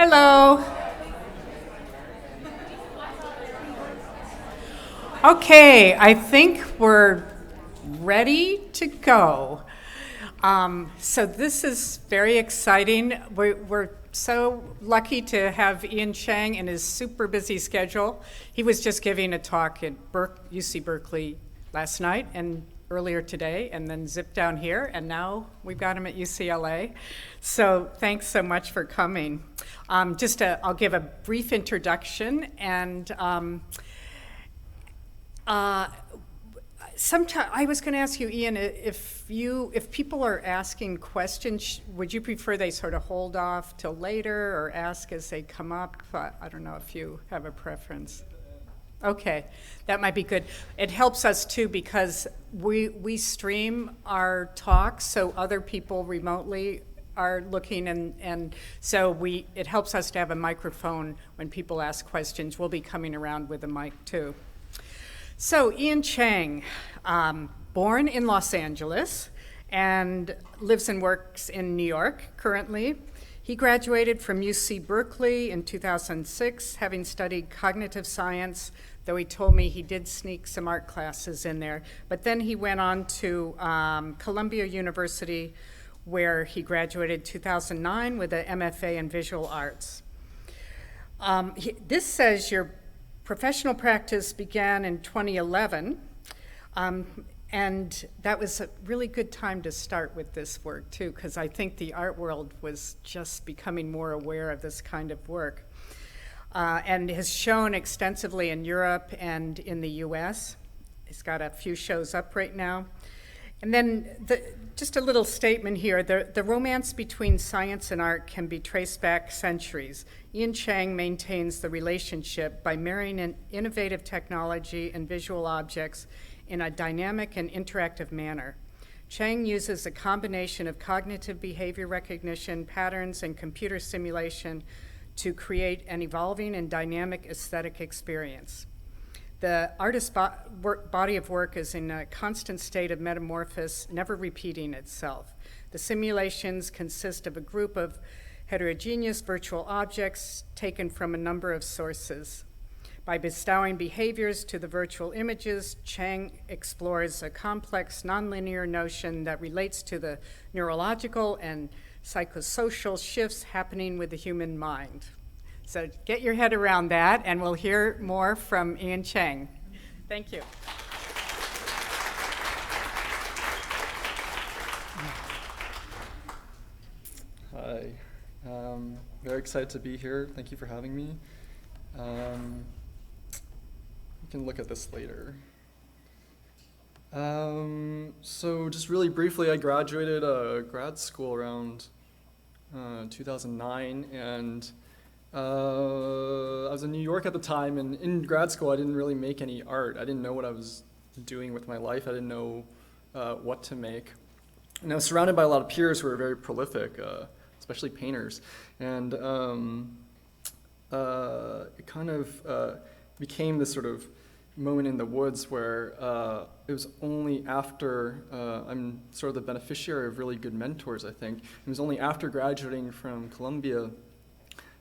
Hello. Okay, I think we're ready to go. So this is very exciting. We're so lucky to have Ian Chang in his super busy schedule. He was just giving a talk at UC Berkeley last night and earlier today, and then zipped down here, and now we've got him at UCLA. So thanks so much for coming. I'll give a brief introduction, and sometime I was going to ask you, Ian, if people are asking questions, would you prefer they sort of hold off till later or ask as they come up? I don't know if you have a preference. Okay, that might be good. It helps us too because we stream our talks, so other people remotely are looking, and so it helps us to have a microphone when people ask questions. We'll be coming around with a mic too. So Ian Chang, born in Los Angeles and lives and works in New York currently. He graduated from UC Berkeley in 2006, having studied cognitive science, though he told me he did sneak some art classes in there. But then he went on to Columbia University, where he graduated 2009 with an MFA in visual arts. This says your professional practice began in 2011, and that was a really good time to start with this work too, because I think the art world was just becoming more aware of this kind of work, and has shown extensively in Europe and in the US. He's got a few shows up right now. And then just a little statement here, the romance between science and art can be traced back centuries. Ian Chang maintains the relationship by marrying an innovative technology and visual objects in a dynamic and interactive manner. Chang uses a combination of cognitive behavior recognition, patterns, and computer simulation to create an evolving and dynamic aesthetic experience. The artist's body of work is in a constant state of metamorphosis, never repeating itself. The simulations consist of a group of heterogeneous virtual objects taken from a number of sources. By bestowing behaviors to the virtual images, Chang explores a complex nonlinear notion that relates to the neurological and psychosocial shifts happening with the human mind. So get your head around that, and we'll hear more from Ian Chang. Thank you. Hi. Very excited to be here. Thank you for having me. You can look at this later. So just really briefly, I graduated grad school around 2009, and I was in New York at the time, and in grad school I didn't really make any art. I didn't know what I was doing with my life. I didn't know what to make. And I was surrounded by a lot of peers who were very prolific, especially painters. And it kind of became this sort of moment in the woods where it was only after, I'm sort of the beneficiary of really good mentors, I think. It was only after graduating from Columbia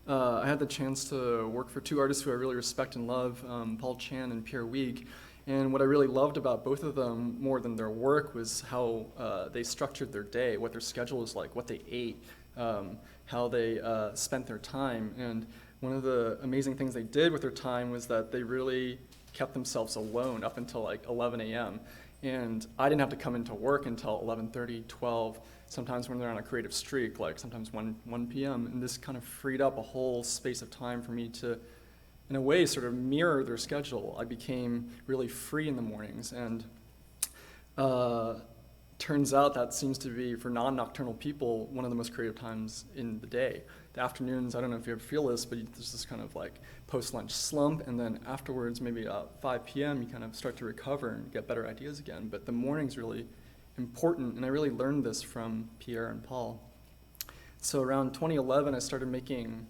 I had the chance to work for two artists who I really respect and love, Paul Chan and Pierre Huyghe. And what I really loved about both of them more than their work was how they structured their day, what their schedule was like, what they ate, how they spent their time. And one of the amazing things they did with their time was that they really kept themselves alone up until like 11 a.m. And I didn't have to come into work until 11:30, 12, sometimes when they're on a creative streak, like sometimes 1 p.m. And this kind of freed up a whole space of time for me to, in a way, sort of mirror their schedule. I became really free in the mornings, and turns out that seems to be, for non-nocturnal people, one of the most creative times in the day. The afternoons, I don't know if you ever feel this, but there's this kind of like post-lunch slump, and then afterwards, maybe at 5 p.m., you kind of start to recover and get better ideas again. But the morning's really important, and I really learned this from Pierre and Paul. So around 2011, I started making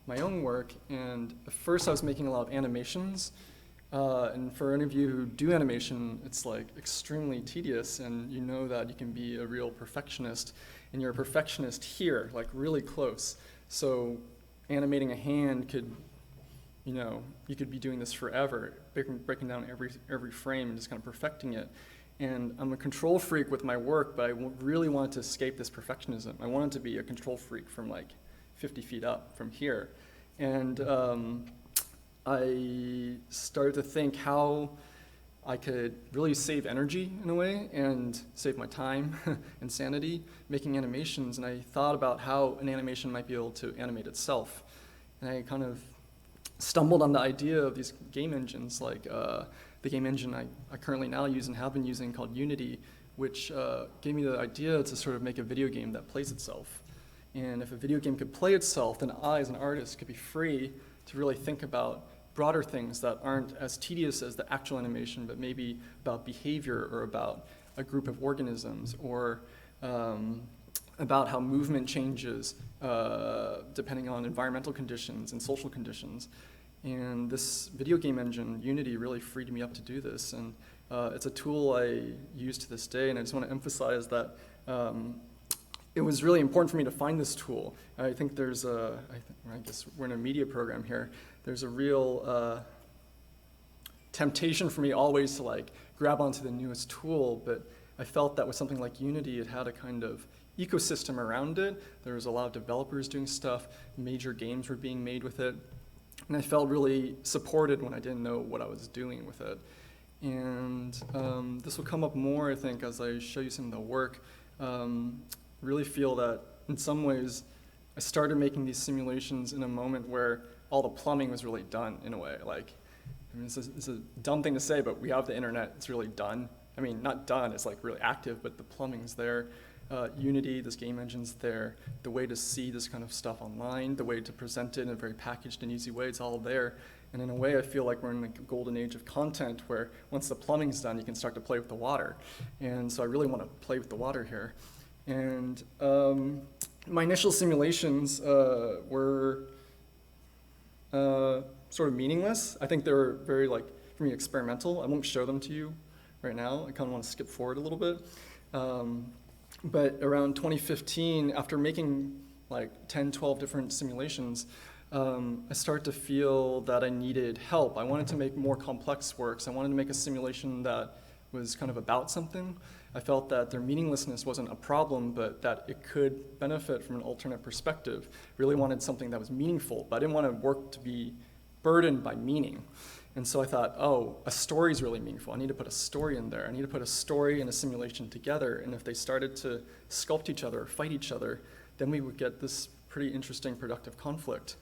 my own work, and at first I was making a lot of animations, and for any of you who do animation, it's like extremely tedious, and you know that you can be a real perfectionist, and you're a perfectionist here, like really close. So animating a hand could, you could be doing this forever, breaking down every frame and just kind of perfecting it. And I'm a control freak with my work, but I really wanted to escape this perfectionism. I wanted to be a control freak from like 50 feet up from here. And I started to think how I could really save energy in a way and save my time and sanity making animations. And I thought about how an animation might be able to animate itself. And I kind of stumbled on the idea of these game engines, like the game engine I currently now use and have been using called Unity, which gave me the idea to sort of make a video game that plays itself. And if a video game could play itself, then I, as an artist, could be free to really think about broader things that aren't as tedious as the actual animation, but maybe about behavior or about a group of organisms or about how movement changes depending on environmental conditions and social conditions. And this video game engine, Unity, really freed me up to do this. And it's a tool I use to this day, and I just want to emphasize that it was really important for me to find this tool. I think there's I guess we're in a media program here, there's a real temptation for me always to like grab onto the newest tool, but I felt that with something like Unity, it had a kind of ecosystem around it. There was a lot of developers doing stuff, major games were being made with it, and I felt really supported when I didn't know what I was doing with it. And this will come up more, I think, as I show you some of the work. Really feel that in some ways I started making these simulations in a moment where all the plumbing was really done in a way. Like, I mean, it's a dumb thing to say, but we have the internet, it's really done. I mean, not done, it's like really active, but the plumbing's there. Unity, this game engine's there. The way to see this kind of stuff online, the way to present it in a very packaged and easy way, it's all there. And in a way, I feel like we're in the golden age of content where once the plumbing's done, you can start to play with the water. And so I really want to play with the water here. And my initial simulations were sort of meaningless. I think they were very, like, for me, experimental. I won't show them to you right now. I kind of want to skip forward a little bit. But around 2015, after making like 10, 12 different simulations, I started to feel that I needed help. I wanted to make more complex works. I wanted to make a simulation that was kind of about something. I felt that their meaninglessness wasn't a problem, but that it could benefit from an alternate perspective. Really wanted something that was meaningful, but I didn't want work to be burdened by meaning. And so I thought, oh, a story is really meaningful. I need to put a story in there. I need to put a story and a simulation together. And if they started to sculpt each other or fight each other, then we would get this pretty interesting, productive conflict.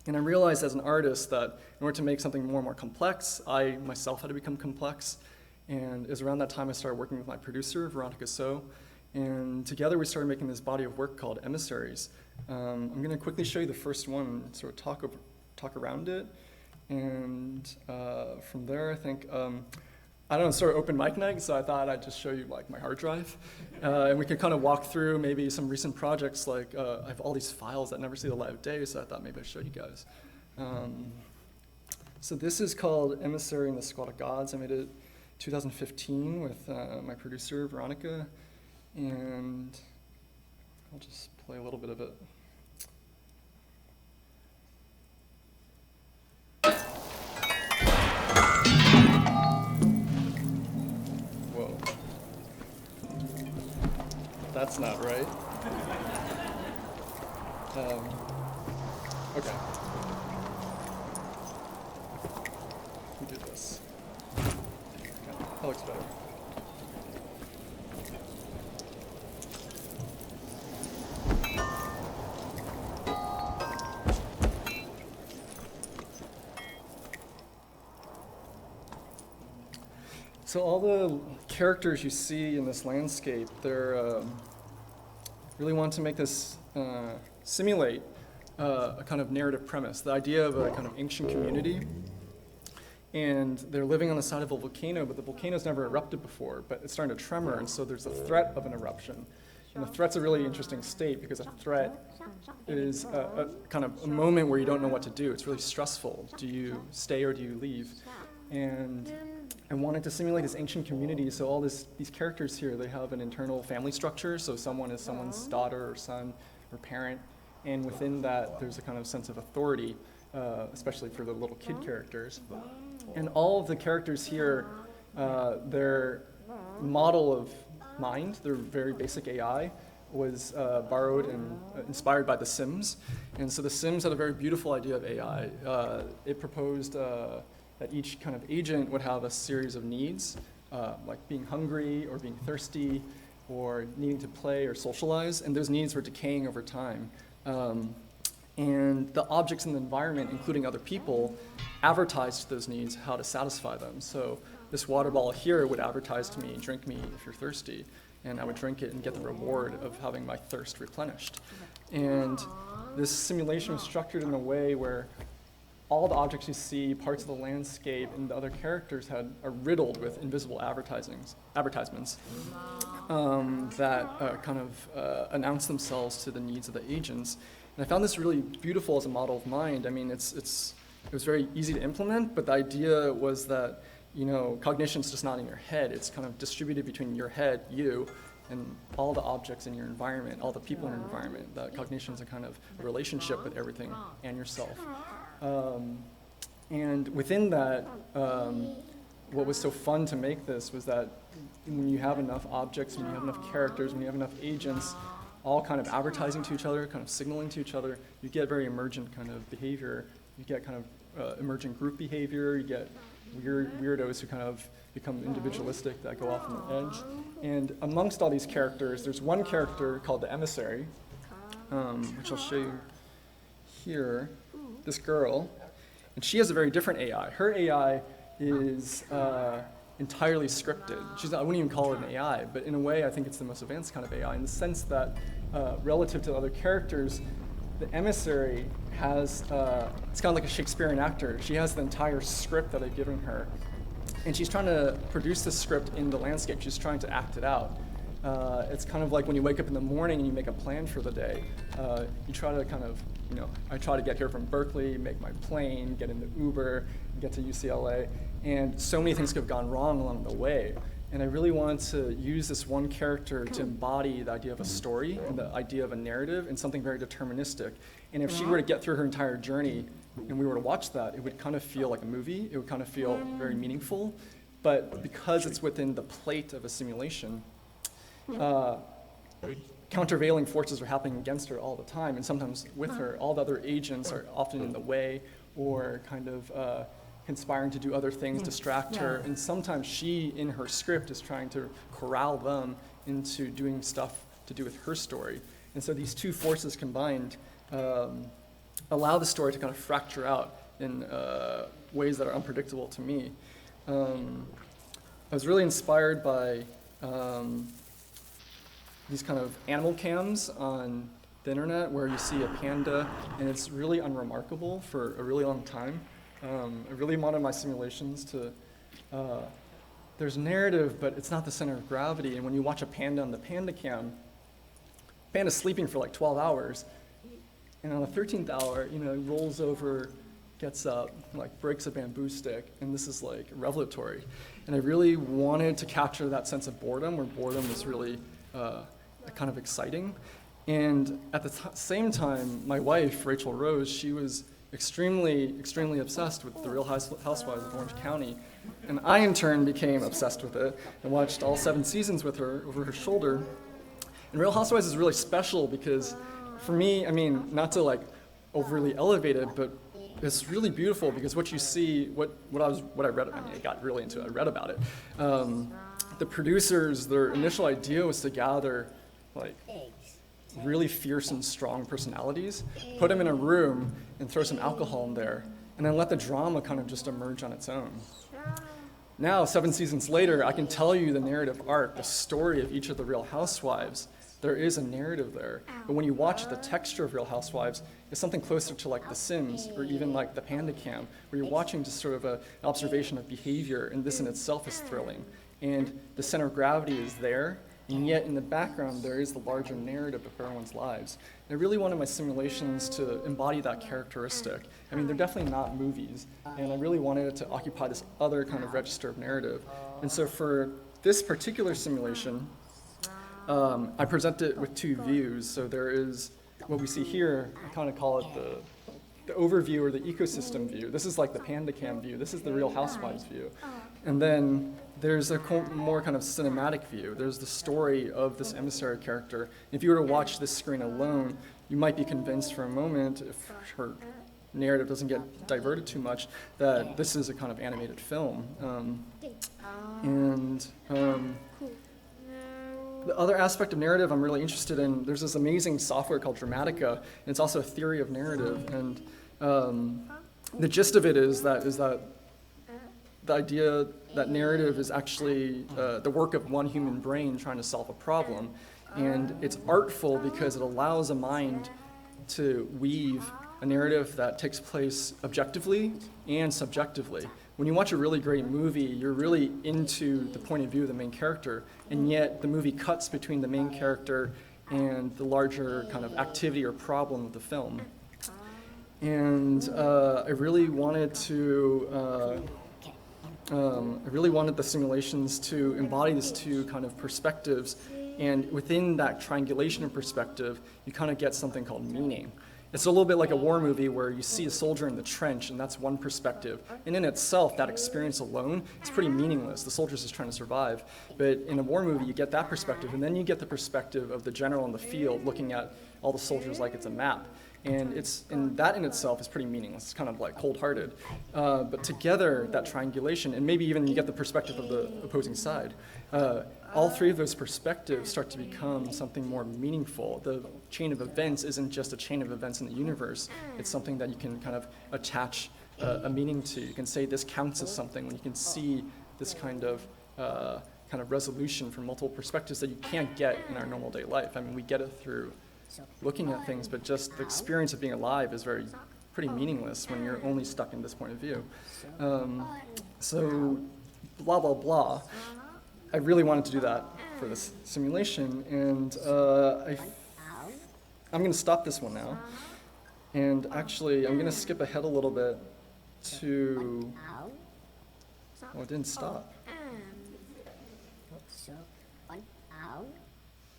And I realized as an artist that in order to make something more and more complex, I myself had to become complex. And it was around that time I started working with my producer, Veronica So. And together we started making this body of work called Emissaries. I'm going to quickly show you the first one and sort of talk around it. And from there, I think, I don't know, sort of open mic night, so I thought I'd just show you like my hard drive. And we could kind of walk through maybe some recent projects, like I have all these files that never see the light of day, so I thought maybe I'd show you guys. So this is called Emissary and the Squad of Gods. I made it 2015 with my producer, Veronica, and I'll just play a little bit of it. Whoa. That's not right. Okay. We do this. Okay, that looks better. So all the characters you see in this landscape, they're really want to make this simulate a kind of narrative premise, the idea of a kind of ancient community. And they're living on the side of a volcano, but the volcano's never erupted before, but it's starting to tremor, and so there's a threat of an eruption. And the threat's a really interesting state because a threat is a kind of a moment where you don't know what to do. It's really stressful. Do you stay or do you leave? And I wanted to simulate this ancient community, so all these characters here, they have an internal family structure, so someone is someone's daughter or son or parent, and within that, there's a kind of sense of authority, especially for the little kid characters. And all of the characters here, their model of mind, their very basic AI, was borrowed and inspired by The Sims. And so The Sims had a very beautiful idea of AI. It proposed that each kind of agent would have a series of needs, like being hungry or being thirsty or needing to play or socialize, and those needs were decaying over time. And the objects in the environment, including other people, advertised those needs, how to satisfy them. So this water bottle here would advertise to me, drink me if you're thirsty, and I would drink it and get the reward of having my thirst replenished. And this simulation was structured in a way where all the objects you see, parts of the landscape, and the other characters are riddled with invisible advertisements that kind of announce themselves to the needs of the agents. And I found this really beautiful as a model of mind. I mean, it was very easy to implement, but the idea was that, you know, cognition's just not in your head. It's kind of distributed between your head, you, and all the objects in your environment, all the people in your environment. That cognition's a kind of a relationship with everything and yourself. And within that, what was so fun to make this was that when you have enough objects, when you have enough characters, when you have enough agents, all kind of advertising to each other, kind of signaling to each other, you get very emergent kind of behavior. You get kind of emergent group behavior. You get weirdos who kind of become individualistic that go off on the edge. And amongst all these characters, there's one character called the Emissary, which I'll show you here. This girl, and she has a very different AI. Her AI is entirely scripted. I wouldn't even call it an AI, but in a way, I think it's the most advanced kind of AI in the sense that relative to other characters, the Emissary has, it's kind of like a Shakespearean actor. She has the entire script that I've given her, and she's trying to produce this script in the landscape. She's trying to act it out. It's kind of like when you wake up in the morning and you make a plan for the day. You try to kind of, you know, I try to get here from Berkeley, make my plane, get in the Uber, get to UCLA, and so many things could have gone wrong along the way. And I really wanted to use this one character to embody the idea of a story and the idea of a narrative and something very deterministic. And if she were to get through her entire journey and we were to watch that, it would kind of feel like a movie. It would kind of feel very meaningful. But because it's within the plate of a simulation, countervailing forces are happening against her all the time, and sometimes with her, all the other agents are often in the way or kind of conspiring to do other things, distract her, and sometimes she, in her script, is trying to corral them into doing stuff to do with her story. And so these two forces combined allow the story to kind of fracture out in ways that are unpredictable to me. I was really inspired by these kind of animal cams on the internet where you see a panda and it's really unremarkable for a really long time. I really wanted my simulations to, there's narrative, but it's not the center of gravity. And when you watch a panda on the panda cam, panda's sleeping for like 12 hours. And on the 13th hour, you know, it rolls over, gets up, like breaks a bamboo stick, and this is like revelatory. And I really wanted to capture that sense of boredom, where boredom was really kind of exciting. And at the same time, my wife, Rachel Rose, she was extremely obsessed with the Real Housewives of Orange County. And I, in turn, became obsessed with it and watched all 7 seasons with her over her shoulder. And Real Housewives is really special because, for me, I mean, not to like overly elevate it, but it's really beautiful because what you see, what I read, I mean, I got really into it, I read about it. The producers, their initial idea was to gather like really fierce and strong personalities, put them in a room and throw some alcohol in there, and then let the drama kind of just emerge on its own. Now, 7 seasons later, I can tell you the narrative arc, the story of each of the Real Housewives. There is a narrative there, but when you watch the texture of Real Housewives, it's something closer to like The Sims or even like the Panda Cam, where you're watching just sort of an observation of behavior, and this in itself is thrilling. And the center of gravity is there, and yet in the background there is the larger narrative of everyone's lives. And I really wanted my simulations to embody that characteristic. I mean, they're definitely not movies, and I really wanted it to occupy this other kind of register of narrative. And so for this particular simulation, I present it with 2 views. So there is what we see here, I kind of call it the overview or the ecosystem view. This is like the panda cam view. This is the Real Housewives view. And then there's a more kind of cinematic view. There's the story of this emissary character. If you were to watch this screen alone, you might be convinced for a moment, if her narrative doesn't get diverted too much, that this is a kind of animated film. The other aspect of narrative I'm really interested in, there's this amazing software called Dramatica, and it's also a theory of narrative. And the gist of it is that the idea that narrative is actually the work of one human brain trying to solve a problem. And it's artful because it allows a mind to weave a narrative that takes place objectively and subjectively. When you watch a really great movie, you're really into the point of view of the main character, and yet the movie cuts between the main character and the larger kind of activity or problem of the film. And I really wanted the simulations to embody these two kind of perspectives, and within that triangulation of perspective, you kind of get something called meaning. It's a little bit like a war movie where you see a soldier in the trench, and that's one perspective. And in itself, that experience alone is pretty meaningless. The soldier's just trying to survive. But in a war movie, you get that perspective, and then you get the perspective of the general in the field looking at all the soldiers like it's a map. And that in itself is pretty meaningless. It's kind of like cold-hearted. But together, that triangulation, and maybe even you get the perspective of the opposing side, all three of those perspectives start to become something more meaningful. The chain of events isn't just a chain of events in the universe. It's something that you can kind of attach a meaning to. You can say this counts as something when you can see this kind of resolution from multiple perspectives that you can't get in our normal day life. I mean, we get it through looking at things, but just the experience of being alive is pretty meaningless when you're only stuck in this point of view. So, blah, blah, blah. I really wanted to do that for this simulation, and I'm going to stop this one now. And actually, I'm going to skip ahead a little bit to... Oh, it didn't stop.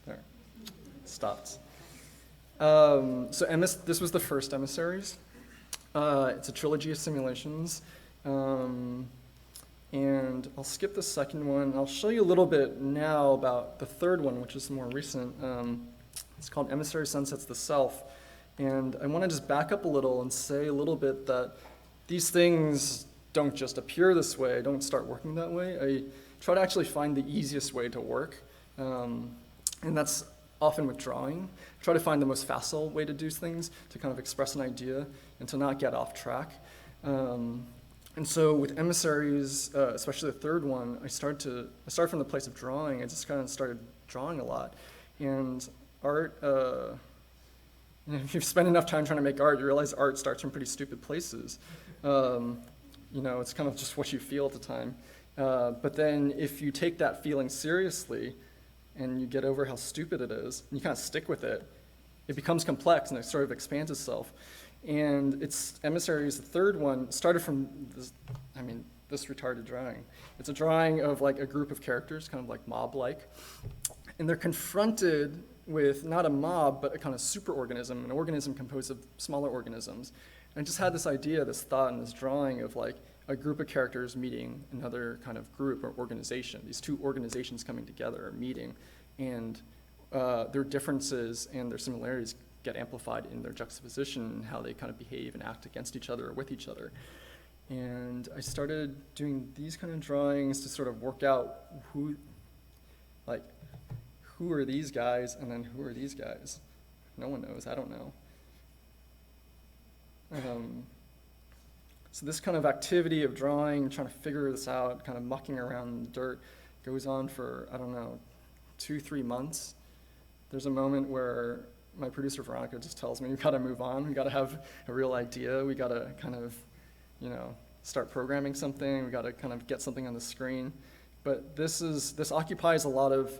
There. It stopped. This was the first Emissaries. It's a trilogy of simulations. And I'll skip the second one. I'll show you a little bit now about the third one, which is more recent. It's called Emissary Sunsets the Self. And I want to just back up a little and say a little bit that these things don't just appear this way, don't start working that way. I try to actually find the easiest way to work. And that's often with drawing. I try to find the most facile way to do things, to kind of express an idea and to not get off track. And so with Emissaries, especially the third one, I started from the place of drawing. I just kind of started drawing a lot. And art, if you've spent enough time trying to make art, you realize art starts from pretty stupid places. It's kind of just what you feel at the time. But then if you take that feeling seriously and you get over how stupid it is, and you kind of stick with it, it becomes complex and it sort of expands itself. And Emissaries, the third one, started from this retarded drawing. It's a drawing of like a group of characters, kind of like mob-like. And they're confronted with not a mob, but a kind of superorganism, an organism composed of smaller organisms. And I just had this idea, this thought in this drawing of like a group of characters meeting another kind of group or organization. These two organizations coming together are meeting, and their differences and their similarities get amplified in their juxtaposition and how they kind of behave and act against each other or with each other. And I started doing these kind of drawings to sort of work out who are these guys and then who are these guys? No one knows, I don't know. So this kind of activity of drawing, trying to figure this out, kind of mucking around in the dirt, goes on for, 2-3 months. There's a moment where my producer Veronica just tells me, we gotta move on, we gotta have a real idea, we gotta kind of, start programming something, we gotta kind of get something on the screen. But this occupies a lot of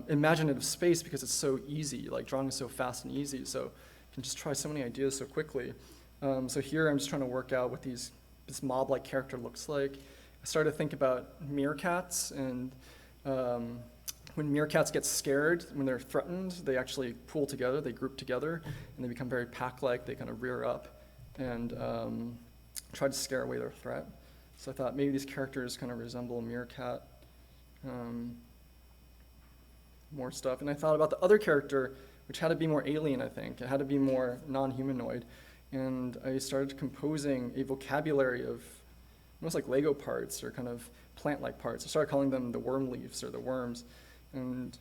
imaginative space because it's so easy, like drawing is so fast and easy, so you can just try so many ideas so quickly. So here I'm just trying to work out what this mob-like character looks like. I started to think about meerkats and when meerkats get scared, when they're threatened, they actually pool together, they group together, and they become very pack-like. They kind of rear up and try to scare away their threat. So I thought maybe these characters kind of resemble a meerkat. More stuff. And I thought about the other character, which had to be more alien, I think. It had to be more non-humanoid. And I started composing a vocabulary of almost like Lego parts or kind of plant-like parts. I started calling them the worm leaves or the worms. And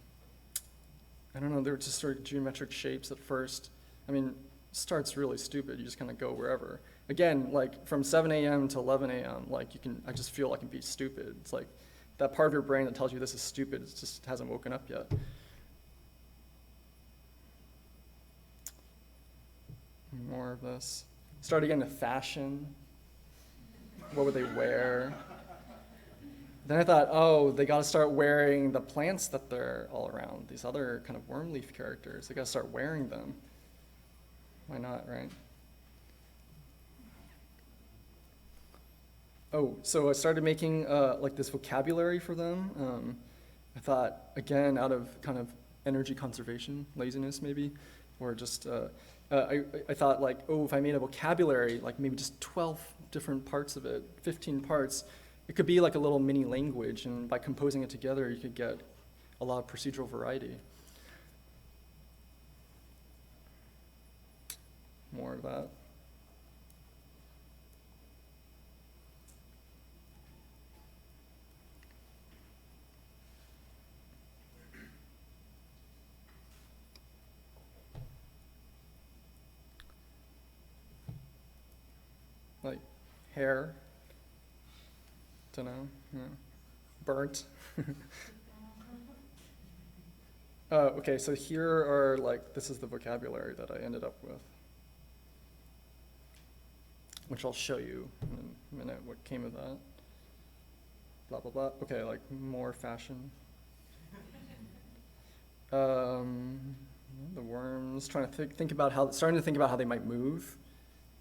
I don't know, they were just sort of geometric shapes at first. I mean, starts really stupid. You just kind of go wherever. Again, like from 7 a.m. to 11 a.m., like I just feel I can be stupid. It's like that part of your brain that tells you this is stupid, it just hasn't woken up yet. More of this. Started getting into fashion. What would they wear? Then I thought, oh, they got to start wearing the plants that they're all around, these other kind of worm leaf characters. They got to start wearing them. Why not, right? Oh, so I started making like this vocabulary for them. I thought, again, out of kind of energy conservation, laziness maybe, or just, I thought like, oh, if I made a vocabulary, like maybe just 12 different parts of it, 15 parts, it could be like a little mini language, and by composing it together, you could get a lot of procedural variety. More of that. Like hair. Don't know. Yeah. Burnt. Okay, so here are like, this is the vocabulary that I ended up with, which I'll show you in a minute what came of that. Blah, blah, blah. Okay, like more fashion. The worms, trying to think about starting to think about how they might move,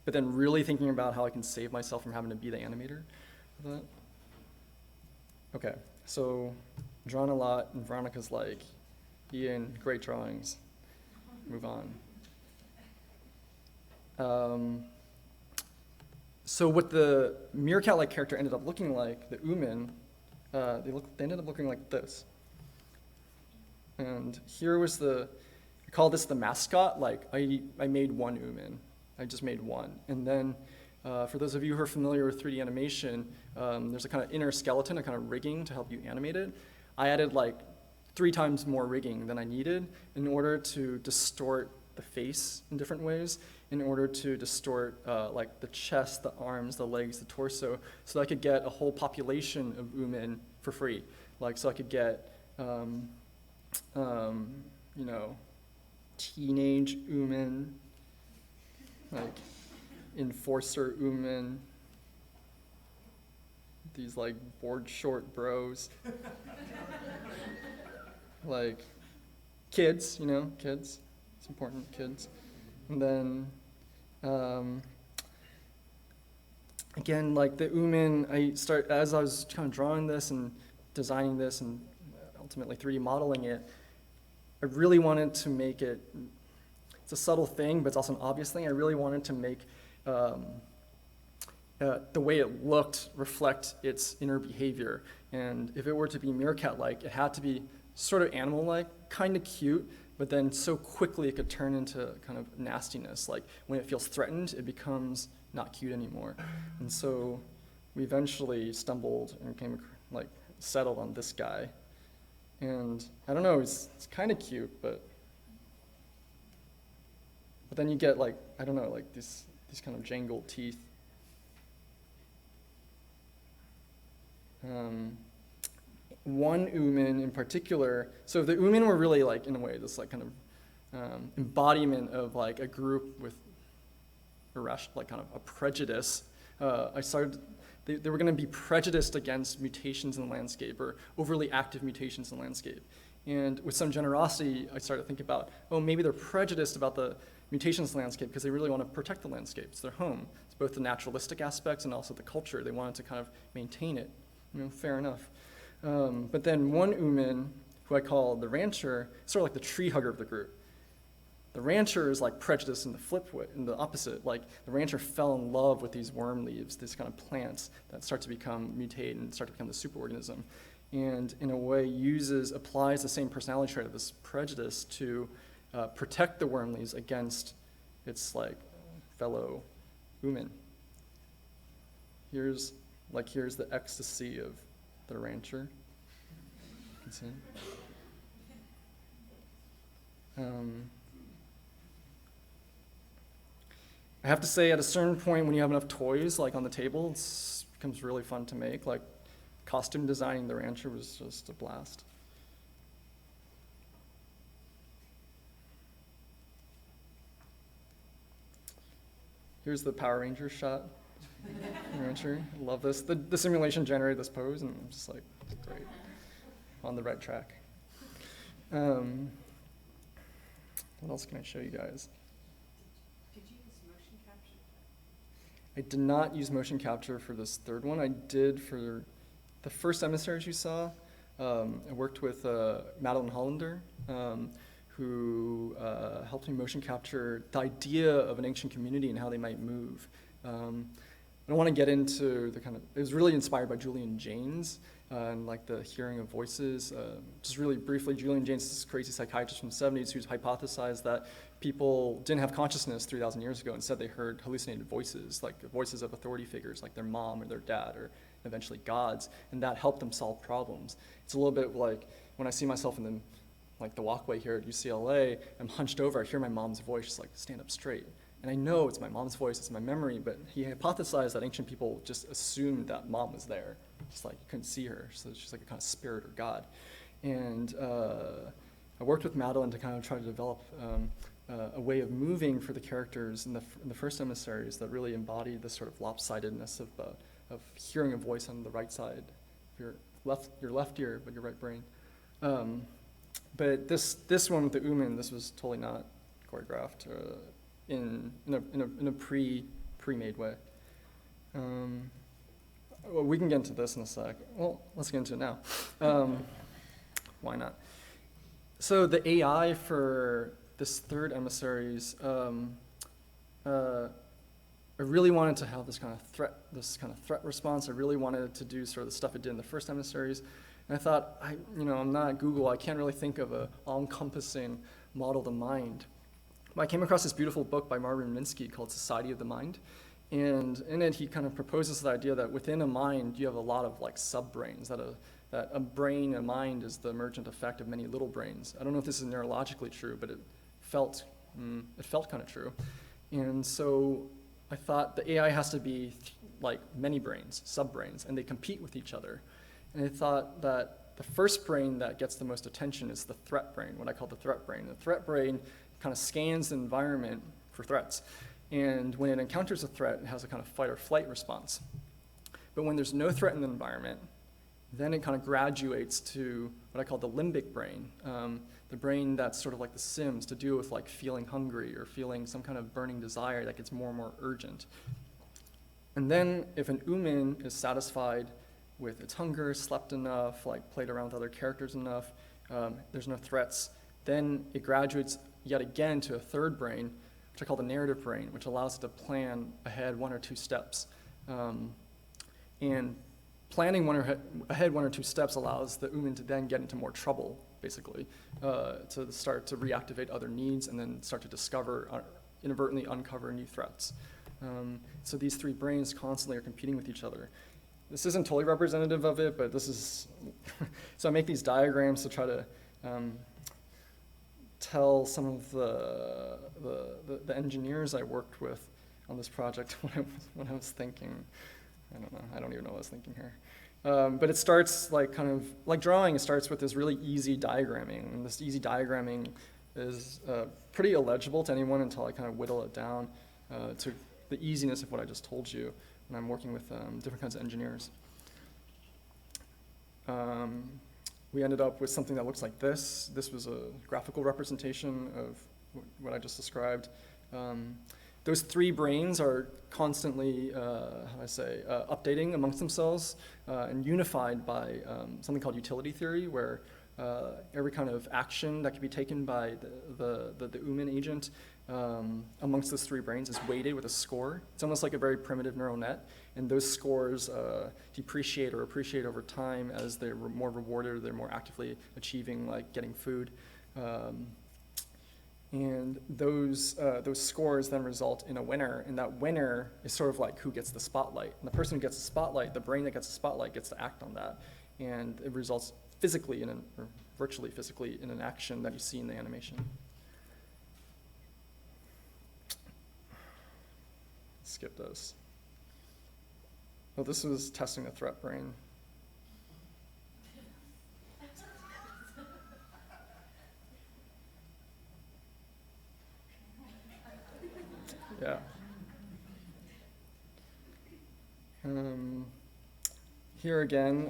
but then really thinking about how I can save myself from having to be the animator of that. Okay, so drawn a lot, and Veronica's like, Ian, great drawings. Move on. So what the meerkat-like character ended up looking like, the Ooman, they ended up looking like this. And here was I call this the mascot. Like I made one Ooman. I just made one. And then for those of you who are familiar with 3D animation, there's a kind of inner skeleton, a kind of rigging to help you animate it. I added like 3 times more rigging than I needed in order to distort the face in different ways, in order to distort like the chest, the arms, the legs, the torso, so I could get a whole population of Ooman for free. Like, so I could get, you know, teenage Ooman, like enforcer Ooman, these like board short bros, like kids, you know, kids. It's important, kids. And then, again, like the Ooman, as I was kind of drawing this and designing this and ultimately 3D modeling it, I really wanted to make it, it's a subtle thing, but it's also an obvious thing. I really wanted to make the way it looked reflect its inner behavior. And if it were to be meerkat-like, it had to be sort of animal-like, kind of cute, but then so quickly it could turn into kind of nastiness. Like when it feels threatened, it becomes not cute anymore. And so we eventually stumbled and settled on this guy. And I don't know, it's kind of cute, but then you get like, I don't know, like these kind of jangled teeth. One Ooman in particular, so the Ooman were really like, in a way, this like kind of embodiment of like a group with like kind of a prejudice. They were going to be prejudiced against mutations in the landscape or overly active mutations in the landscape. And with some generosity, I started to think about, oh, maybe they're prejudiced about the mutations in the landscape because they really want to protect the landscape. It's their home. It's both the naturalistic aspects and also the culture. They wanted to kind of maintain it. You know, fair enough. But then one Ooman who I call the rancher, sort of like the tree hugger of the group. The rancher is like prejudice in the flip way, in the opposite. Like the rancher fell in love with these worm leaves, these kind of plants that start to mutate and start to become the superorganism. And in a way applies the same personality trait of this prejudice to protect the worm leaves against its like fellow human. Here's the ecstasy of the rancher. You can see. I have to say, at a certain point, when you have enough toys like on the table, it becomes really fun to make. Like costume designing the rancher was just a blast. Here's the Power Rangers shot. Rancher, I love this. The simulation generated this pose, and I'm just like, great, on the right track. What else can I show you guys? Did you use motion capture? I did not use motion capture for this third one. I did for the first Emissaries you saw. I worked with Madeline Hollander, who helped me motion capture the idea of an ancient community and how they might move. I don't want to get into it was really inspired by Julian Jaynes and like the hearing of voices. Just really briefly, Julian Jaynes is this crazy psychiatrist from the 70s who's hypothesized that people didn't have consciousness 3,000 years ago. Instead, they heard hallucinated voices, like voices of authority figures, like their mom or their dad, or eventually gods, and that helped them solve problems. It's a little bit like when I see myself in the walkway here at UCLA, I'm hunched over, I hear my mom's voice, she's like, stand up straight. And I know it's my mom's voice, it's my memory, but he hypothesized that ancient people just assumed that mom was there. Just like you couldn't see her, so she's like a kind of spirit or god. And I worked with Madeline to kind of try to develop a way of moving for the characters in the first Emissaries that really embodied this sort of lopsidedness of hearing a voice on the right side, your left ear, but your right brain. But this one with the Uman, this was totally not choreographed in a pre-made way. Well, we can get into this in a sec. Well, let's get into it now. Why not? So the AI for this third Emissaries, I really wanted to have this kind of threat response. I really wanted to do sort of the stuff it did in the first Emissaries. And I thought, I'm not Google. I can't really think of a all-encompassing model of the mind. I came across this beautiful book by Marvin Minsky called Society of the Mind. And in it, he kind of proposes the idea that within a mind, you have a lot of like sub-brains, that a brain, a mind is the emergent effect of many little brains. I don't know if this is neurologically true, but it felt kind of true. And so I thought the AI has to be like many brains, sub-brains, and they compete with each other. And I thought that the first brain that gets the most attention is the threat brain, what I call the threat brain. The threat brain kind of scans the environment for threats. And when it encounters a threat, it has a kind of fight or flight response. But when there's no threat in the environment, then it kind of graduates to what I call the limbic brain, the brain that's sort of like the Sims, to deal with like feeling hungry or feeling some kind of burning desire that gets more and more urgent. And then if an Uman is satisfied with its hunger, slept enough, like played around with other characters enough, there's no threats, then it graduates yet again to a third brain, which I call the narrative brain, which allows it to plan ahead 1 or 2 steps. And planning ahead 1 or 2 steps allows the Uman to then get into more trouble, basically, to start to reactivate other needs and then start to discover, inadvertently uncover new threats. So these 3 brains constantly are competing with each other. This isn't totally representative of it, but this is, so I make these diagrams to try to tell some of the engineers I worked with on this project what I was thinking. I don't even know what I was thinking here. But it starts like kind of, like drawing, it starts with this really easy diagramming. And this easy diagramming is pretty illegible to anyone until I kind of whittle it down to the easiness of what I just told you when I'm working with different kinds of engineers. We ended up with something that looks like this. This was a graphical representation of what I just described. The those three brains are constantly, updating amongst themselves and unified by something called utility theory, where every kind of action that can be taken by the human agent amongst those three brains is weighted with a score. It's almost like a very primitive neural net, and those scores depreciate or appreciate over time as they're more rewarded or they're more actively achieving, like getting food. And those scores then result in a winner, and that winner is sort of like who gets the spotlight. And the person who gets the spotlight, the brain that gets the spotlight, gets to act on that, and it results physically or virtually physically in an action that you see in the animation. Skip this. Well, this was testing the threat brain. Yeah. Here again,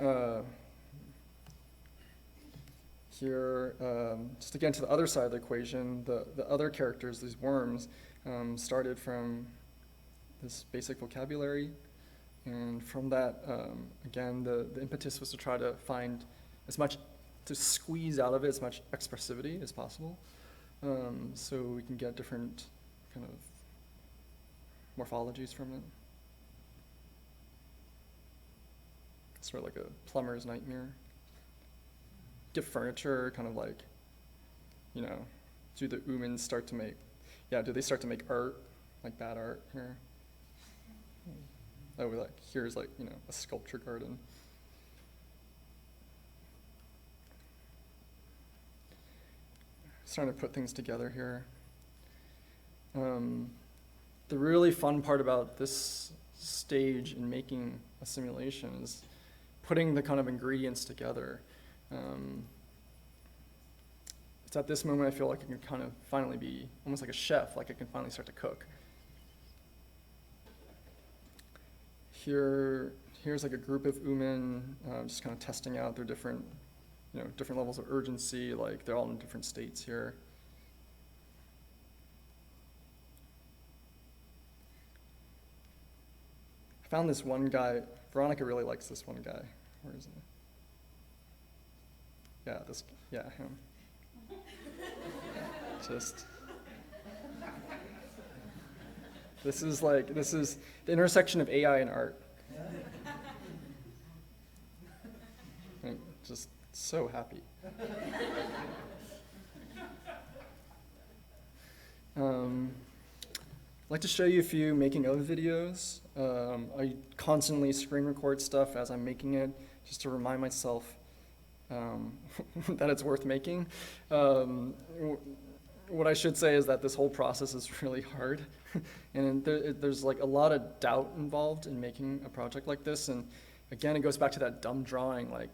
just again to the other side of the equation, the other characters, these worms, started from this basic vocabulary, and from that, again, the impetus was to try to find to squeeze out of it as much expressivity as possible, so we can get different kind of morphologies from it. Sort of like a plumber's nightmare. Get furniture, kind of like, do the humans start to make, do they start to make art, like bad art here? Oh, here's like, a sculpture garden. Starting to put things together here. The really fun part about this stage in making a simulation is putting the kind of ingredients together. It's at this moment I feel like I can kind of finally be almost like a chef, like I can finally start to cook. Here's like a group of Umen just kind of testing out their different levels of urgency, like they're all in different states here. I found this one guy, Veronica really likes this one guy. Where is he? Him. This is the intersection of AI and art. I'm just so happy. I'd like to show you a few making of videos. I constantly screen record stuff as I'm making it, just to remind myself that it's worth making. What I should say is that this whole process is really hard, and there's like a lot of doubt involved in making a project like this. And again, it goes back to that dumb drawing. I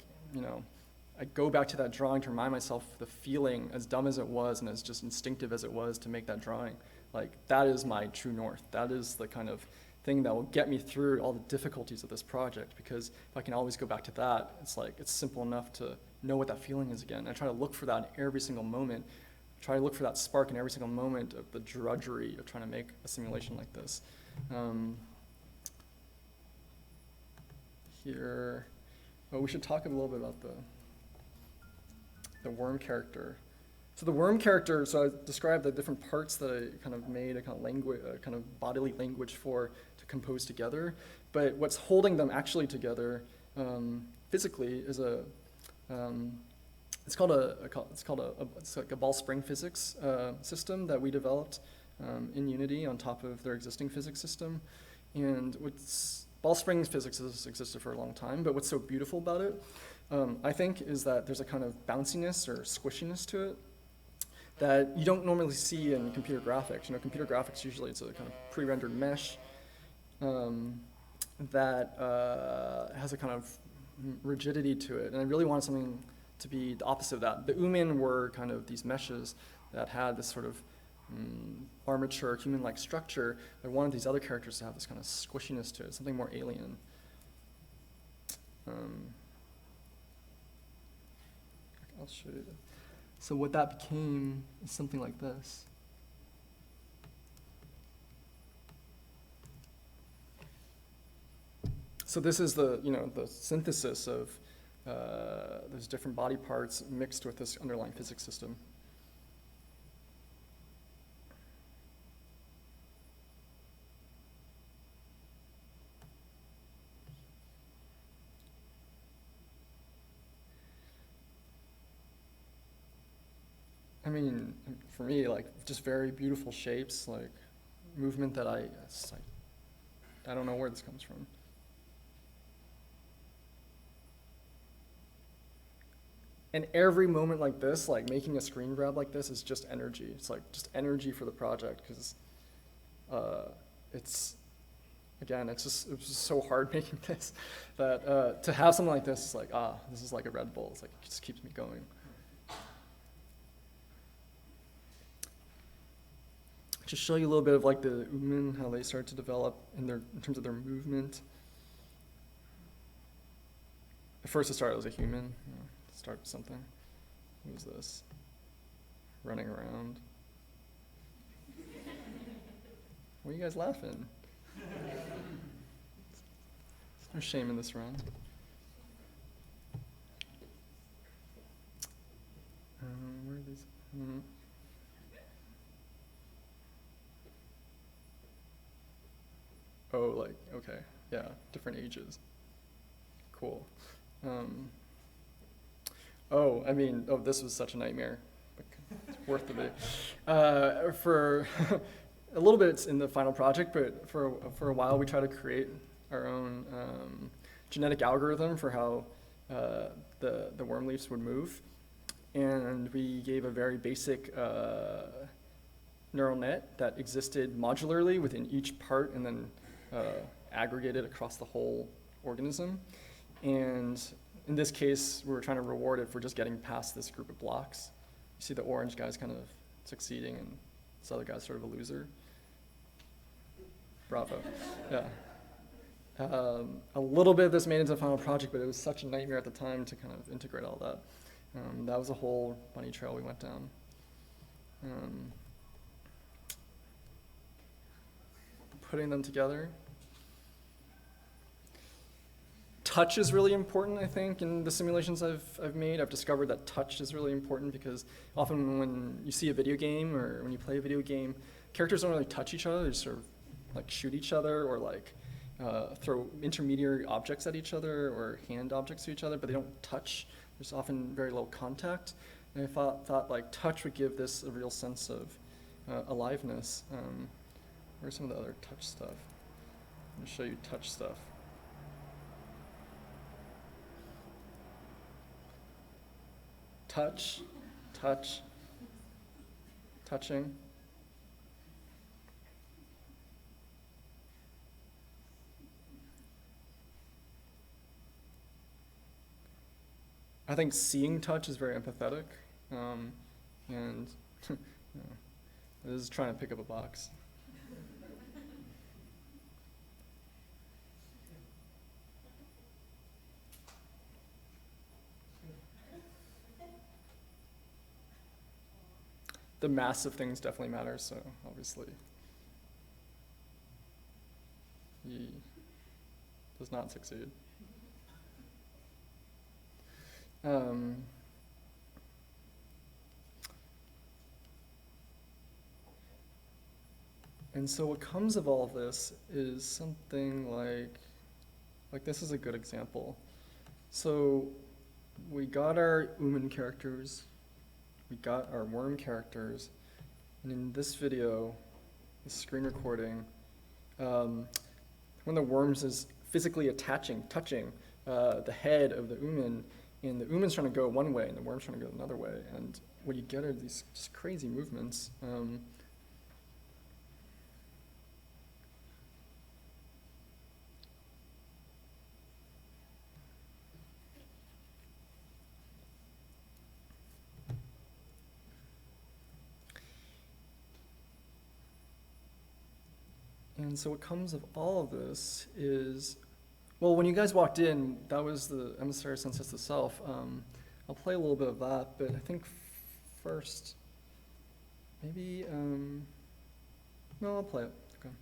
go back to that drawing to remind myself the feeling, as dumb as it was and as just instinctive as it was to make that drawing. That is my true north. That is the kind of thing that will get me through all the difficulties of this project, because if I can always go back to that, it's simple enough to know what that feeling is again. I try to look for that in every single moment. I try to look for that spark in every single moment of the drudgery of trying to make a simulation like this. We should talk a little bit about the worm character. So the worm character, so I described the different parts that I kind of made a kind of bodily language for to compose together. But what's holding them actually together physically is it's like a ball spring physics system that we developed in Unity on top of their existing physics system. And ball spring physics has existed for a long time, but what's so beautiful about it, I think, is that there's a kind of bounciness or squishiness to it that you don't normally see in computer graphics. Computer graphics, usually it's a kind of pre-rendered mesh that has a kind of rigidity to it. And I really wanted something to be the opposite of that. The Umin were kind of these meshes that had this sort of armature, human-like structure. I wanted these other characters to have this kind of squishiness to it, something more alien. I'll show you. So what that became is something like this. So this is the, the synthesis of those different body parts mixed with this underlying physics system. I mean, for me, like, just very beautiful shapes, like movement that I don't know where this comes from. And every moment like this, like making a screen grab like this is just energy. It's like just energy for the project, because it's just so hard making this that to have something like this is like, this is like a Red Bull. It's like, it just keeps me going. Just show you a little bit of like the Umen, how they start to develop in terms of their movement. At first it started as a human, start with something. What was this? Running around. Why are you guys laughing? There's no shame in this run. Where are these? Oh, like, okay, yeah, different ages. Cool. This was such a nightmare. It's worth the bit. For a little bit it's in the final project, but for a while we tried to create our own genetic algorithm for how the worm leaves would move. And we gave a very basic neural net that existed modularly within each part and then aggregated across the whole organism. And in this case, we were trying to reward it for just getting past this group of blocks. You see the orange guy's kind of succeeding and this other guy's sort of a loser. Bravo. Yeah. A little bit of this made into a final project, but it was such a nightmare at the time to kind of integrate all that. That was a whole bunny trail we went down. Putting them together. Touch is really important, I think, in the simulations I've made. I've discovered that touch is really important because often when you see a video game or when you play a video game, characters don't really touch each other. They just sort of like shoot each other or like throw intermediary objects at each other or hand objects to each other, but they don't touch. There's often very little contact. And I thought like touch would give this a real sense of aliveness. Where's some of the other touch stuff? I'm going to show you touch stuff. Touch, touch, touching. I think seeing touch is very empathetic, and this is trying to pick up a box. The mass of things definitely matters, so obviously he does not succeed. And so what comes of all of this is something like this is a good example. So we got our Umen characters, we got our worm characters, and in this video, the screen recording, one of the worms is physically touching the head of the Umen, and the Umen's trying to go one way, and the worm's trying to go another way, and what you get are these just crazy movements. And so what comes of all of this is, well, when you guys walked in, that was the Emissary census itself. I'll play a little bit of that, but I think first, maybe, no, I'll play it. Okay.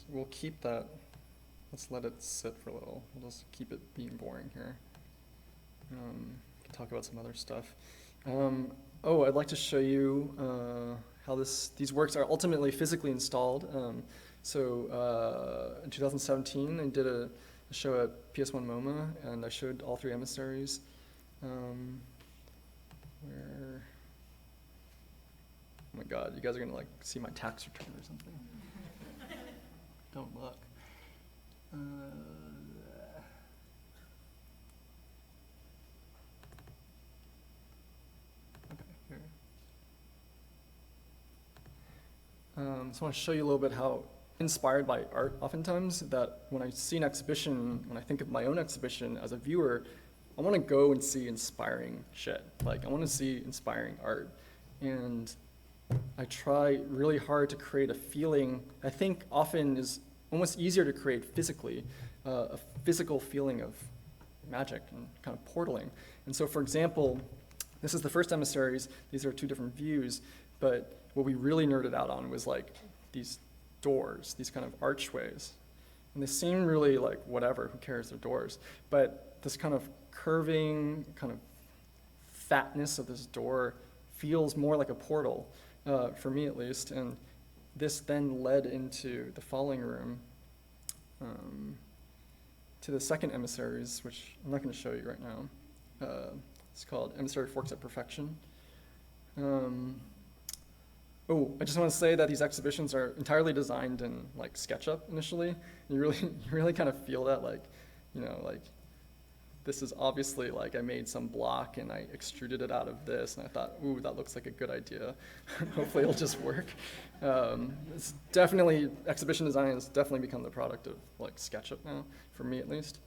we'll keep that. Let's let it sit for a little. We'll just keep it being boring here. We can talk about some other stuff. I'd like to show you how these works are ultimately physically installed. In 2017, I did a show at PS1 MoMA, and I showed all 3 emissaries. Where? Oh my God, you guys are gonna like see my tax return or something. Don't look. Okay, here. So I want to show you a little bit how inspired by art oftentimes, that when I see an exhibition, when I think of my own exhibition as a viewer, I want to go and see inspiring shit. Like, I want to see inspiring art. And I try really hard to create a feeling I think often is almost easier to create physically, a physical feeling of magic and kind of portaling. And so, for example, this is the first Emissaries. These are 2 different views, but what we really nerded out on was like these doors, these kind of archways. And they seem really like whatever, who cares, they're doors. But this kind of curving, kind of fatness of this door feels more like a portal, for me at least. And this then led into the following room, to the second Emissaries, which I'm not going to show you right now. It's called Emissary Forks at Perfection. I just want to say that these exhibitions are entirely designed in like SketchUp initially. And you really kind of feel that, like, like this is obviously like I made some block and I extruded it out of this, and I thought, ooh, that looks like a good idea. Hopefully it'll just work. It's definitely, exhibition design has definitely become the product of like SketchUp now, for me at least.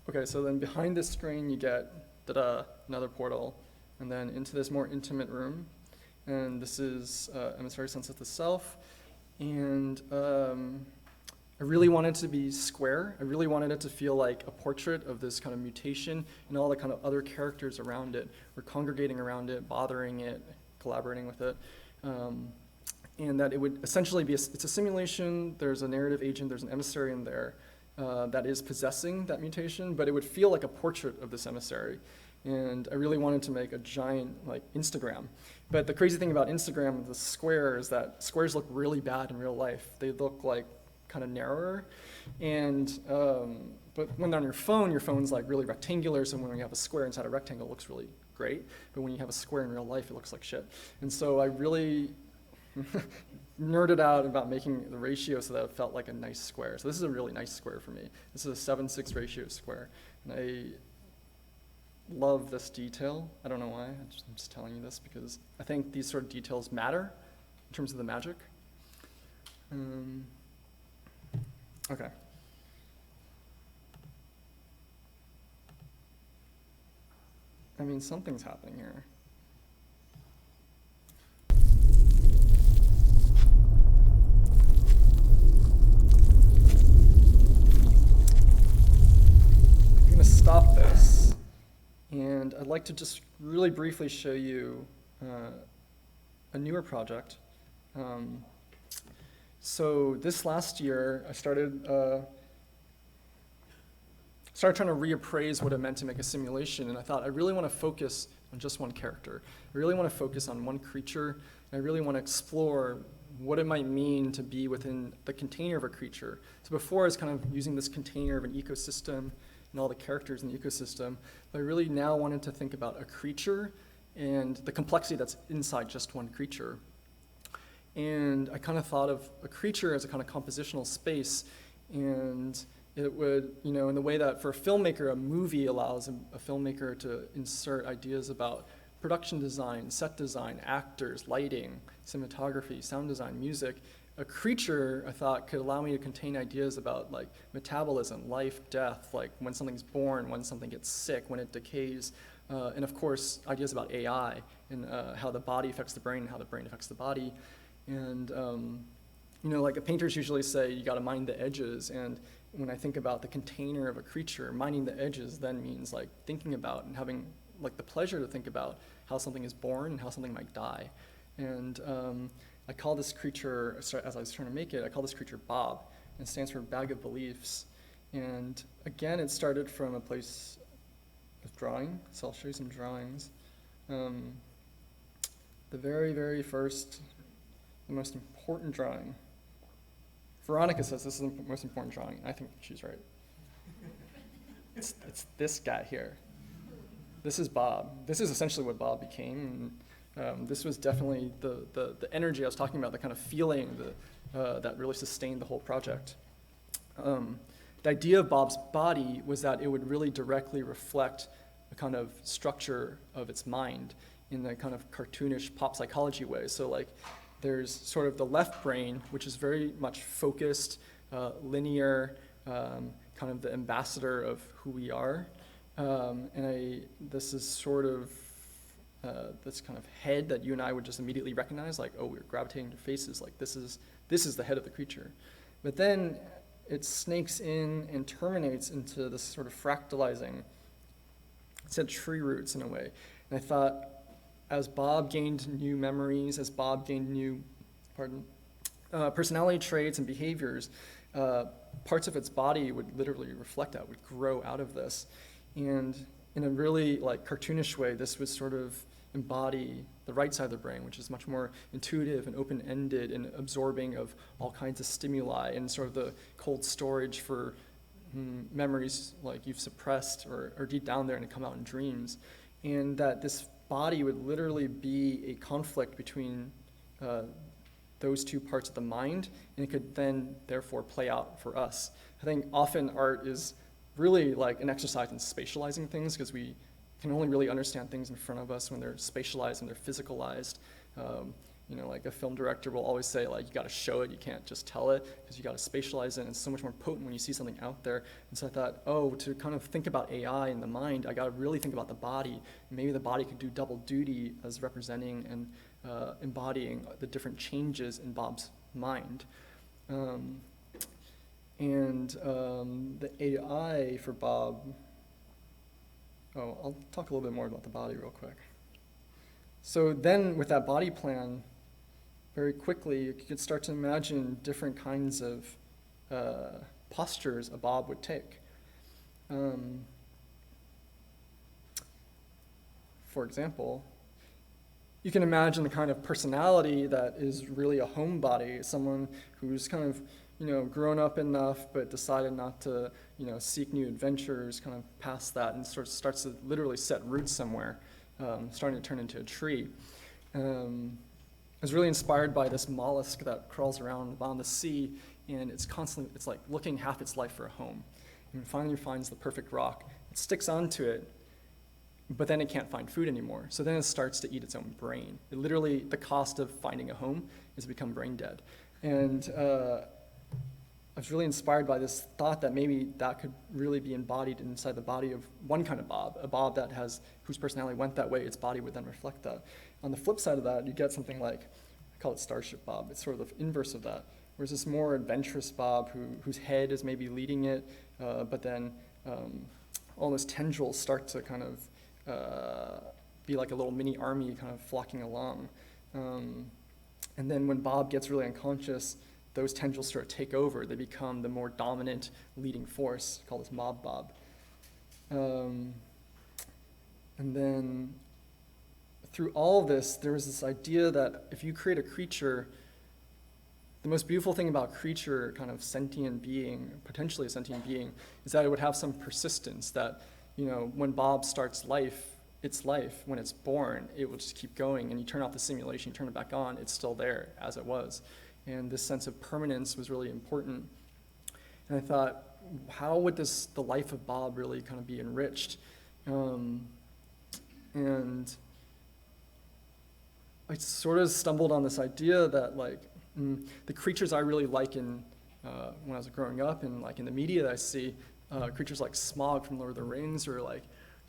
Okay, so then behind this screen you get another portal, and then into this more intimate room. And this is Emissary Sunset itself. And I really wanted it to be square. I really wanted it to feel like a portrait of this kind of mutation, and all the kind of other characters around it were congregating around it, bothering it, collaborating with it. And that it would essentially be, it's a simulation, there's a narrative agent, there's an emissary in there that is possessing that mutation, but it would feel like a portrait of this emissary. And I really wanted to make a giant like Instagram. But the crazy thing about Instagram with the square is that squares look really bad in real life. They look like kind of narrower. And but when they're on your phone's like really rectangular, so when you have a square inside a rectangle, it looks really great. But when you have a square in real life, it looks like shit. And so I really nerded out about making the ratio so that it felt like a nice square. So this is a really nice square for me. This is a 7:6 ratio square. And I love this detail. I don't know why, I'm just telling you this because I think these sort of details matter in terms of the magic. Okay. I mean, something's happening here. I'm gonna stop this. And I'd like to just really briefly show you a newer project. So this last year, I started trying to reappraise what it meant to make a simulation, and I thought I really want to focus on just one character. I really want to focus on one creature, and I really want to explore what it might mean to be within the container of a creature. So before I was kind of using this container of an ecosystem and all the characters in the ecosystem, but I really now wanted to think about a creature and the complexity that's inside just one creature. And I kind of thought of a creature as a kind of compositional space, and it would, in the way that for a filmmaker, a movie allows a filmmaker to insert ideas about production design, set design, actors, lighting, cinematography, sound design, music. A creature, I thought, could allow me to contain ideas about like metabolism, life, death, like when something's born, when something gets sick, when it decays, and of course, ideas about AI and how the body affects the brain and how the brain affects the body. And like painters usually say, you got to mind the edges. And when I think about the container of a creature, minding the edges then means like thinking about and having like the pleasure to think about how something is born and how something might die. And I call this creature, as I was trying to make it, I call this creature Bob, and it stands for Bag of Beliefs. And again, it started from a place of drawing, so I'll show you some drawings. The very, very first, the most important drawing. Veronica says this is the most important drawing, and I think she's right. It's this guy here. This is Bob. This is essentially what Bob became. And, this was definitely the energy I was talking about, the kind of feeling that really sustained the whole project. The idea of Bob's body was that it would really directly reflect a kind of structure of its mind in a kind of cartoonish pop psychology way. So like there's sort of the left brain, which is very much focused, linear, kind of the ambassador of who we are. This is sort of this kind of head that you and I would just immediately recognize, like, oh, we're gravitating to faces, like this is the head of the creature. But then it snakes in and terminates into this sort of fractalizing. It said tree roots in a way. And I thought, as Bob gained new memories, as Bob gained new, personality traits and behaviors, parts of its body would literally reflect that, would grow out of this. And in a really like cartoonish way, this would sort of embody the right side of the brain, which is much more intuitive and open-ended and absorbing of all kinds of stimuli, and sort of the cold storage for memories like you've suppressed or deep down there and come out in dreams. And that this body would literally be a conflict between those two parts of the mind, and it could then therefore play out for us. I think often art is really like an exercise in spatializing things, because we can only really understand things in front of us when they're spatialized and they're physicalized. You know, like a film director will always say, like, you got to show it, you can't just tell it, because you got to spatialize it, and it's so much more potent when you see something out there. And so I thought, oh, to kind of think about AI in the mind, I got to really think about the body. Maybe the body could do double duty as representing and embodying the different changes in Bob's mind. The AI for Bob, I'll talk a little bit more about the body real quick. So then with that body plan, very quickly you could start to imagine different kinds of postures a Bob would take. For example, you can imagine the kind of personality that is really a homebody, someone who's kind of, you know, grown up enough but decided not to, you know, seek new adventures, kind of past that, and sort of starts to literally set roots somewhere, starting to turn into a tree. I was really inspired by this mollusk that crawls around on the sea, and it's like looking half its life for a home. And finally finds the perfect rock. It sticks onto it, but then it can't find food anymore. So then it starts to eat its own brain. It literally, the cost of finding a home is to become brain dead. And I was really inspired by this thought that maybe that could really be embodied inside the body of one kind of Bob, a Bob that whose personality went that way, its body would then reflect that. On the flip side of that, you get something like, I call it Starship Bob. It's sort of the inverse of that. Whereas this more adventurous Bob whose head is maybe leading it, but then all those tendrils start to kind of be like a little mini army kind of flocking along. And then when Bob gets really unconscious, those tendrils sort of take over. They become the more dominant leading force, called this Mob Bob. And then through all of this, there was this idea that if you create a creature, the most beautiful thing about creature, kind of sentient being, potentially a sentient being, is that it would have some persistence, that, you know, when Bob starts its life, when it's born, it will just keep going, and you turn off the simulation, you turn it back on, it's still there as it was. And this sense of permanence was really important. And I thought, how would the life of Bob really kind of be enriched? And I sort of stumbled on this idea that, like, the creatures I really like when I was growing up, and like in the media that I see, creatures like Smaug from Lord of the Rings, or like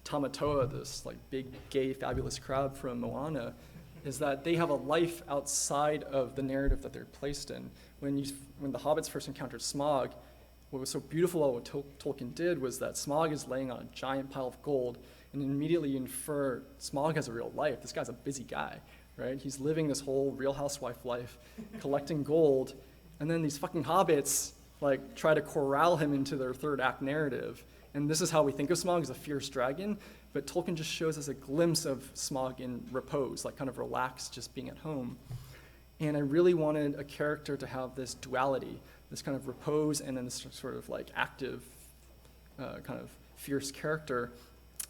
Tamatoa, this like big, gay, fabulous crab from Moana, is that they have a life outside of the narrative that they're placed in. When the hobbits first encountered Smaug, what was so beautiful about what Tolkien did was that Smaug is laying on a giant pile of gold, and immediately you infer Smaug has a real life. This guy's a busy guy, right? He's living this whole Real Housewife life, collecting gold, and then these fucking hobbits like try to corral him into their third act narrative. And this is how we think of Smaug as a fierce dragon, but Tolkien just shows us a glimpse of Smaug in repose, like kind of relaxed, just being at home. And I really wanted a character to have this duality, this kind of repose and then this sort of like active, kind of fierce character.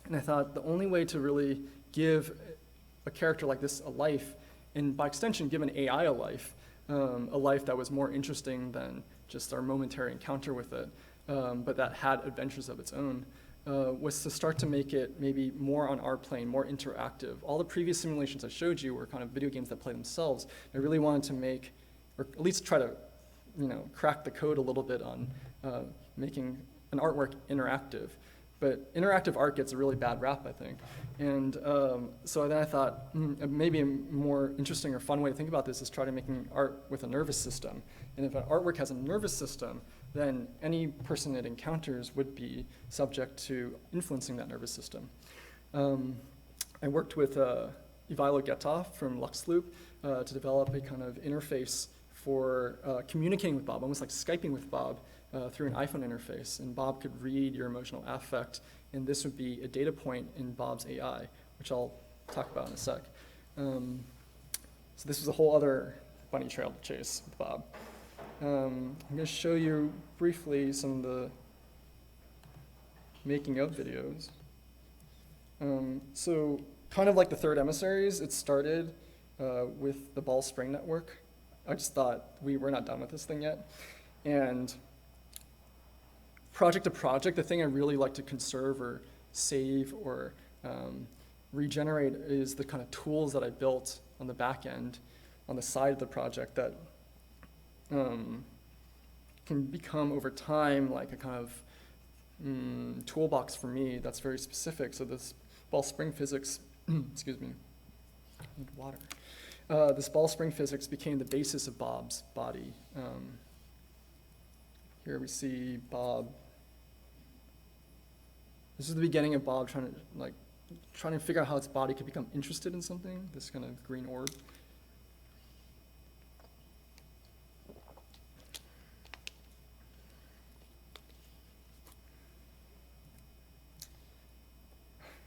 And I thought the only way to really give a character like this a life, and by extension give an AI a life that was more interesting than just our momentary encounter with it, but that had adventures of its own, was to start to make it maybe more on our plane, more interactive. All the previous simulations I showed you were kind of video games that play themselves. I really wanted to make, or at least try to, crack the code a little bit on making an artwork interactive. But interactive art gets a really bad rap, I think. And so then I thought, maybe a more interesting or fun way to think about this is try to making art with a nervous system. And if an artwork has a nervous system, then any person it encounters would be subject to influencing that nervous system. I worked with Ivailo Getov from LuxLoop to develop a kind of interface for communicating with Bob, almost like Skyping with Bob, through an iPhone interface, and Bob could read your emotional affect, and this would be a data point in Bob's AI, which I'll talk about in a sec. So this was a whole other bunny trail chase with Bob. I'm going to show you briefly some of the making of videos. So kind of like the third Emissaries, it started with the Ball Spring network. I just thought we're not done with this thing yet. And project to project, the thing I really like to conserve or save or regenerate is the kind of tools that I built on the back end, on the side of the project that can become over time like a kind of toolbox for me that's very specific. So this Ball Spring physics, excuse me, I need water. This Ball Spring physics became the basis of Bob's body. Here we see Bob. This is the beginning of Bob trying to figure out how its body could become interested in something, this kind of green orb.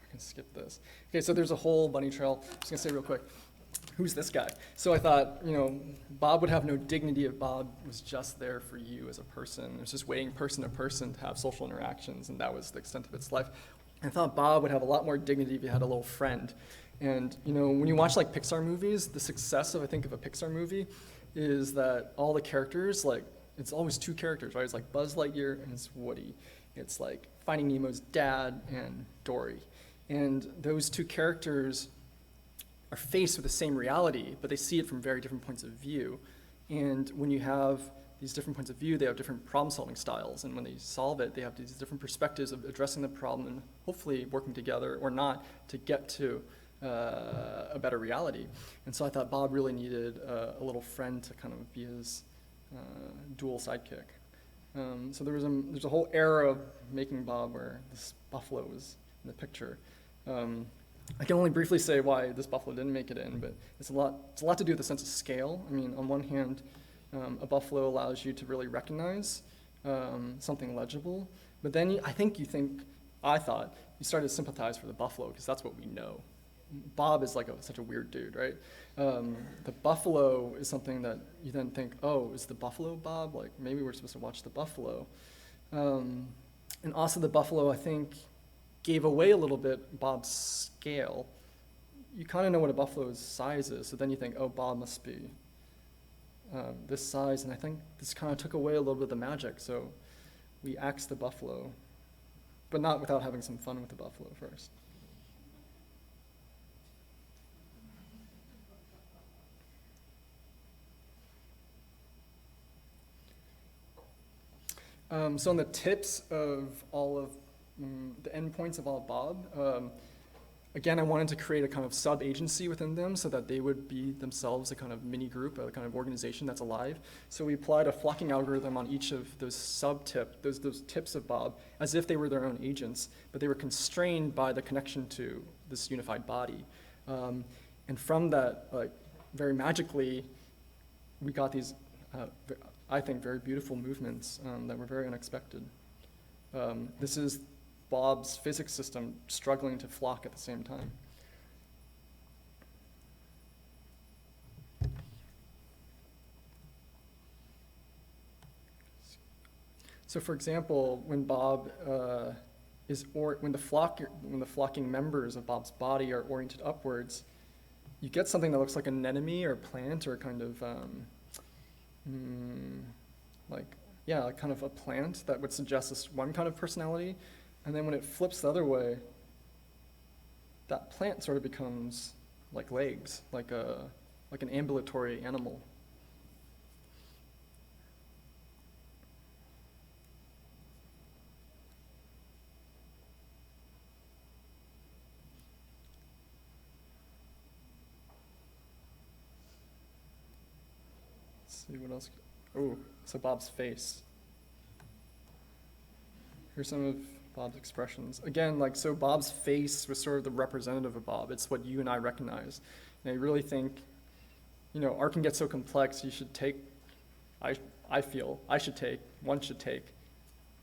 I can skip this. Okay, so there's a whole bunny trail. I'm just gonna say real quick, who's this guy? So I thought, Bob would have no dignity if Bob was just there for you as a person. It was just waiting person to person to have social interactions, and that was the extent of its life. I thought Bob would have a lot more dignity if he had a little friend. And when you watch like Pixar movies, the success of, I think, of a Pixar movie is that all the characters, like, it's always two characters, right? It's like Buzz Lightyear and it's Woody. It's like Finding Nemo's dad and Dory. And those two characters are faced with the same reality, but they see it from very different points of view. And when you have these different points of view, they have different problem-solving styles. And when they solve it, they have these different perspectives of addressing the problem and hopefully working together or not to get to a better reality. And so I thought Bob really needed a little friend to kind of be his dual sidekick. So there's a whole era of making Bob where this buffalo was in the picture. I can only briefly say why this buffalo didn't make it in, but it's a lot to do with the sense of scale. I mean, on one hand, a buffalo allows you to really recognize something legible, but then I thought you started to sympathize for the buffalo because that's what we know. Bob is like such a weird dude, right? The buffalo is something that you then think, oh, is the buffalo Bob? Like maybe we're supposed to watch the buffalo. And also the buffalo, I think, gave away a little bit Bob's scale. You kind of know what a buffalo's size is, so then you think, oh, Bob must be this size, and I think this kind of took away a little bit of the magic, so we axed the buffalo, but not without having some fun with the buffalo first. So on the tips of all of the endpoints of all Bob, Again, I wanted to create a kind of sub-agency within them so that they would be themselves a kind of mini group, a kind of organization that's alive. So we applied a flocking algorithm on each of those those tips of Bob, as if they were their own agents, but they were constrained by the connection to this unified body. And from that, like, very magically, we got these, I think, very beautiful movements that were very unexpected. This is Bob's physics system struggling to flock at the same time. So, for example, when Bob when the flocking members of Bob's body are oriented upwards, you get something that looks like an anemone or plant or kind of like kind of a plant that would suggest this one kind of personality. And then when it flips the other way, that plant sort of becomes like legs, like an ambulatory animal. Let's see what else. Oh, so Bob's face. Here's some of Bob's expressions. Again, like, so Bob's face was sort of the representative of Bob. It's what you and I recognize. And I really think, art can get so complex, you should take, one should take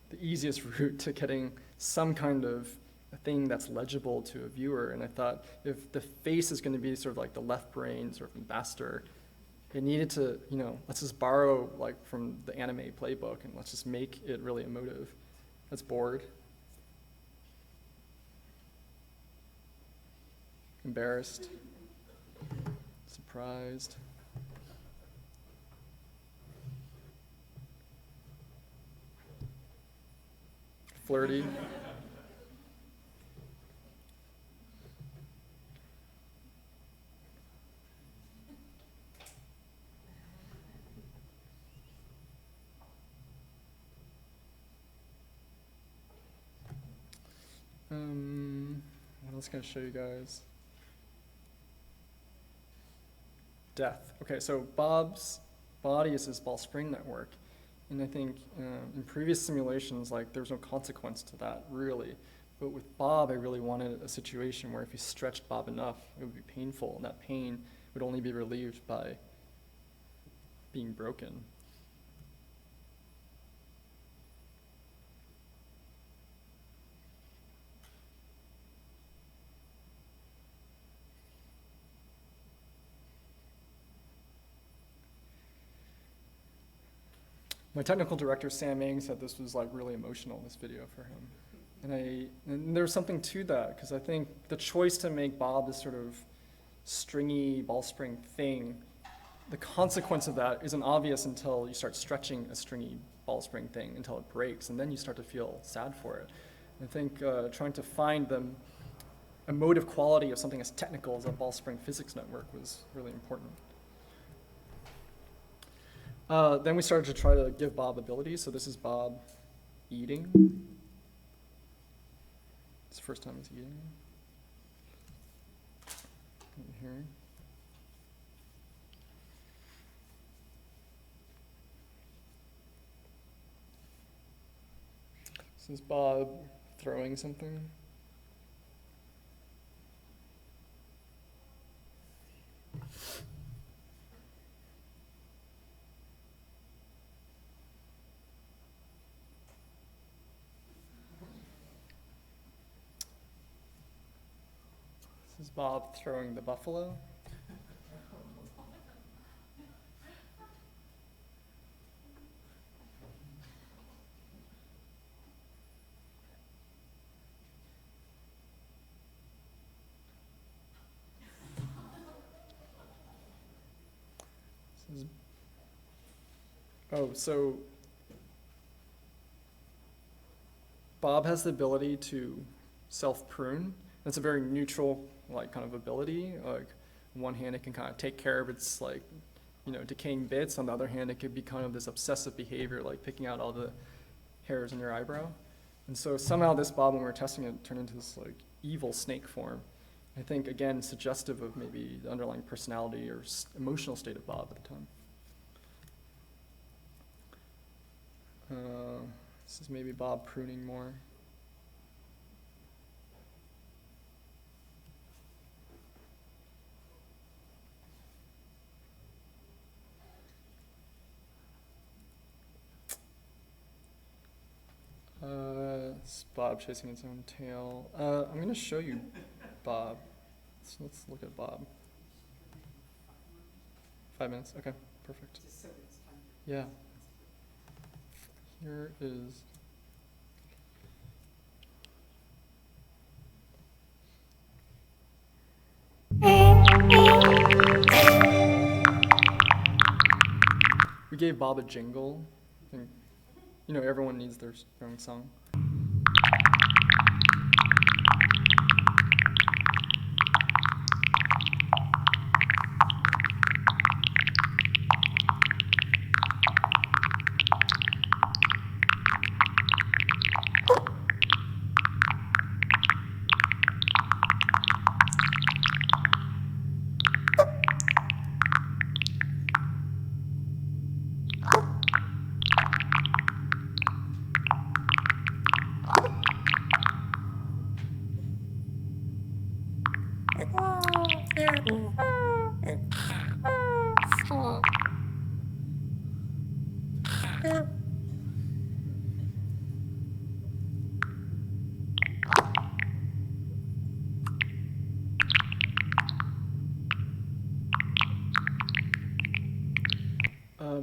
the easiest route to getting some kind of a thing that's legible to a viewer. And I thought, if the face is going to be sort of like the left brain sort of ambassador, it needed to, let's just borrow like from the anime playbook and let's just make it really emotive. That's bored. Embarrassed. Surprised. Flirty. What else can I show you guys? Death. Okay, so Bob's body is his ball spring network. And I think in previous simulations, like, there's no consequence to that, really. But with Bob, I really wanted a situation where if you stretched Bob enough, it would be painful, and that pain would only be relieved by being broken. My technical director, Sam Ing, said this was like really emotional, this video for him. And there's something to that, because I think the choice to make Bob this sort of stringy ball spring thing, the consequence of that isn't obvious until you start stretching a stringy ball spring thing until it breaks, and then you start to feel sad for it. I think trying to find the emotive quality of something as technical as a ball spring physics network was really important. Then we started to try to give Bob abilities. So this is Bob eating. It's the first time he's eating. Here. This is Bob throwing something. This is Bob throwing the buffalo. So Bob has the ability to self-prune. That's a very neutral, like, kind of ability. Like, on one hand, it can kind of take care of its, like, decaying bits. On the other hand, it could be kind of this obsessive behavior, like picking out all the hairs in your eyebrow. And so somehow this Bob, when we were testing it, turned into this, like, evil snake form. I think, again, suggestive of maybe the underlying personality or emotional state of Bob at the time. This is maybe Bob pruning more. It's Bob chasing its own tail. I'm going to show you Bob. So let's look at Bob. 5 minutes? Okay, perfect. Yeah. Here is. We gave Bob a jingle. I think, everyone needs their own song.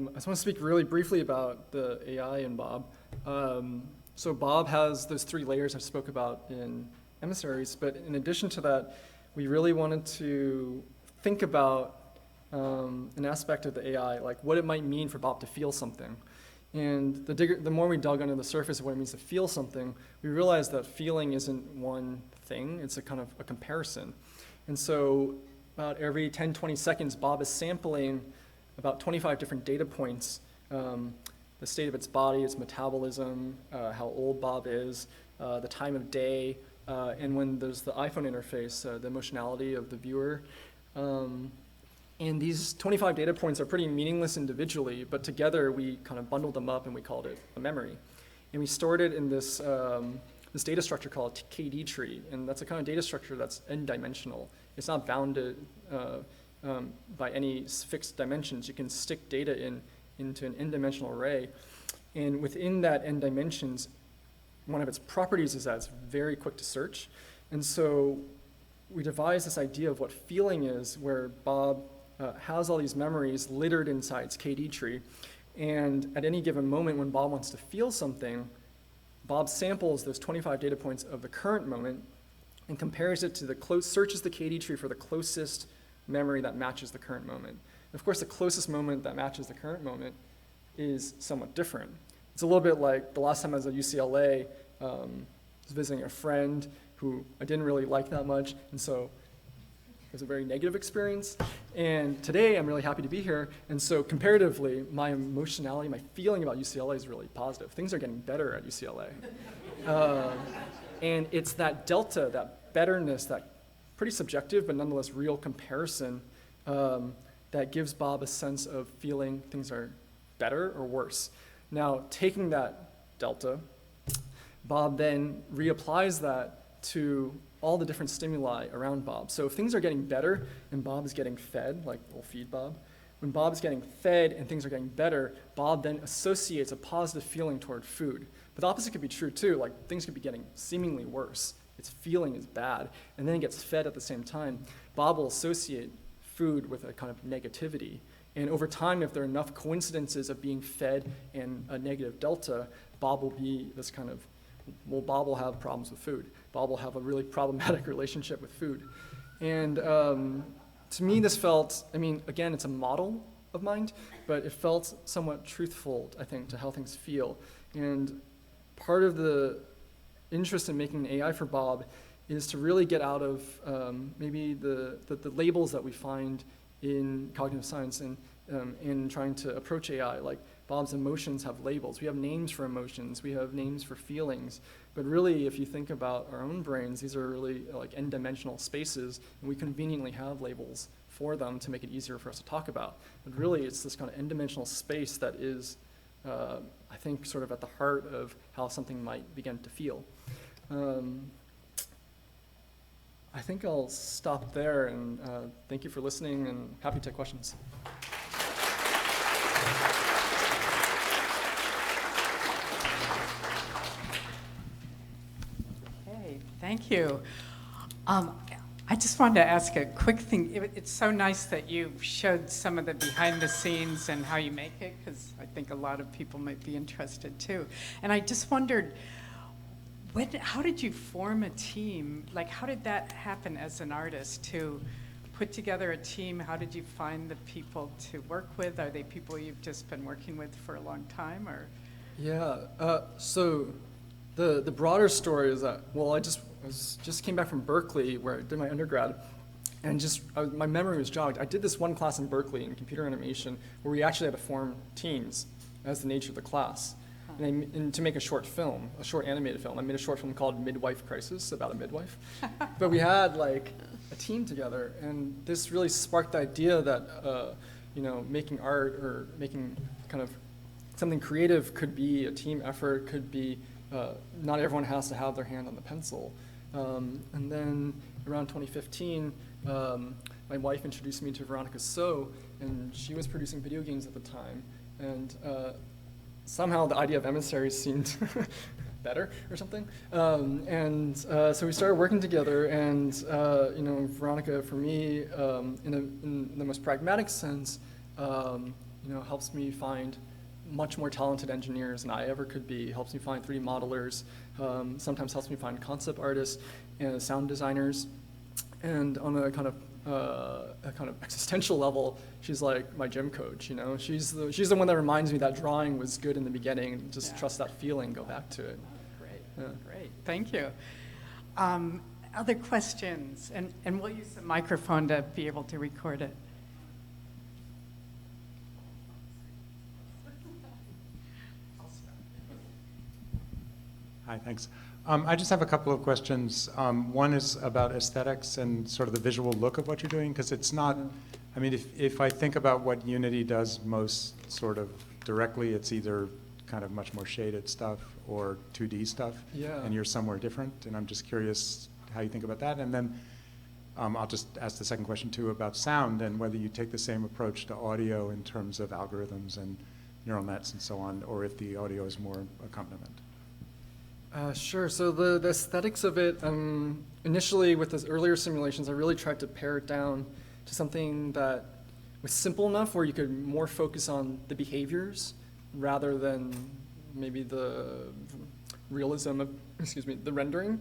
I just want to speak really briefly about the AI in Bob. So Bob has those 3 layers I spoke about in Emissaries, but in addition to that, we really wanted to think about an aspect of the AI, like what it might mean for Bob to feel something. And the more we dug under the surface of what it means to feel something, we realized that feeling isn't one thing, it's a kind of a comparison. And so about every 10, 20 seconds, Bob is sampling about 25 different data points, the state of its body, its metabolism, how old Bob is, the time of day, and when there's the iPhone interface, the emotionality of the viewer. And these 25 data points are pretty meaningless individually, but together we kind of bundled them up and we called it a memory. And we stored it in this data structure called a KD tree, and that's a kind of data structure that's n-dimensional. It's not bounded by any fixed dimensions. You can stick data into an n-dimensional array. And within that n dimensions, one of its properties is that it's very quick to search. And so we devised this idea of what feeling is, where Bob has all these memories littered inside its KD tree. And at any given moment when Bob wants to feel something, Bob samples those 25 data points of the current moment and compares it to searches the KD tree for the closest memory that matches the current moment. And of course, the closest moment that matches the current moment is somewhat different. It's a little bit like the last time I was at UCLA, I was visiting a friend who I didn't really like that much, and so it was a very negative experience. And today, I'm really happy to be here, and so comparatively, my emotionality, my feeling about UCLA is really positive. Things are getting better at UCLA. And it's that delta, that betterness, that pretty subjective but nonetheless real comparison that gives Bob a sense of feeling things are better or worse. Now, taking that delta, Bob then reapplies that to all the different stimuli around Bob. So if things are getting better and Bob is getting fed, like we'll feed Bob, when Bob is getting fed and things are getting better, Bob then associates a positive feeling toward food. But the opposite could be true too, like things could be getting seemingly worse. Its feeling is bad, and then it gets fed at the same time. Bob will associate food with a kind of negativity. And over time, if there are enough coincidences of being fed and a negative delta, Bob will be this kind of, Bob will have problems with food. Bob will have a really problematic relationship with food. And to me, this felt, again, it's a model of mind, but it felt somewhat truthful, I think, to how things feel. And part of the interest in making an AI for Bob is to really get out of maybe the labels that we find in cognitive science and in trying to approach AI. Like Bob's emotions have labels. We have names for emotions. We have names for feelings. But really, if you think about our own brains, these are really like n-dimensional spaces, and we conveniently have labels for them to make it easier for us to talk about. But really, it's this kind of n-dimensional space that is, I think, sort of at the heart of how something might begin to feel. I think I'll stop there, and thank you for listening, and happy to take questions. Okay, thank you. I just wanted to ask a quick thing. It's so nice that you showed some of the behind the scenes and how you make it, because I think a lot of people might be interested too. And I just wondered, how did you form a team? Like, how did that happen as an artist to put together a team? How did you find the people to work with? Are they people you've just been working with for a long time, or? Yeah, so the broader story is that, well, I just came back from Berkeley, where I did my undergrad, and my memory was jogged. I did this one class in Berkeley in computer animation where we actually had to form teams as the nature of the class. And to make a short film, a short animated film. I made a short film called Midwife Crisis, about a midwife. But we had like a team together, and this really sparked the idea that making art or making kind of something creative could be a team effort, could be not everyone has to have their hand on the pencil. And then around 2015, my wife introduced me to Veronica So, and she was producing video games at the time. And somehow the idea of Emissaries seemed better or something. So we started working together, and Veronica, for me, in the most pragmatic sense, helps me find much more talented engineers than I ever could be, helps me find 3D modelers, sometimes helps me find concept artists and sound designers. And on a kind of existential level, she's like my gym coach. She's the one that reminds me that drawing was good in the beginning, and just trust that feeling, go back to it. Great, thank you. Other questions, and we'll use the microphone to be able to record it. Hi, thanks. I just have a couple of questions. One is about aesthetics and sort of the visual look of what you're doing, because it's not, I mean, if I think about what Unity does most sort of directly, it's either kind of much more shaded stuff or 2D stuff, and you're somewhere different, and I'm just curious how you think about that. And then I'll just ask the second question too about sound, and whether you take the same approach to audio in terms of algorithms and neural nets and so on, or if the audio is more accompaniment. Sure. So the aesthetics of it, initially with those earlier simulations, I really tried to pare it down to something that was simple enough where you could more focus on the behaviors rather than maybe the realism of, the rendering.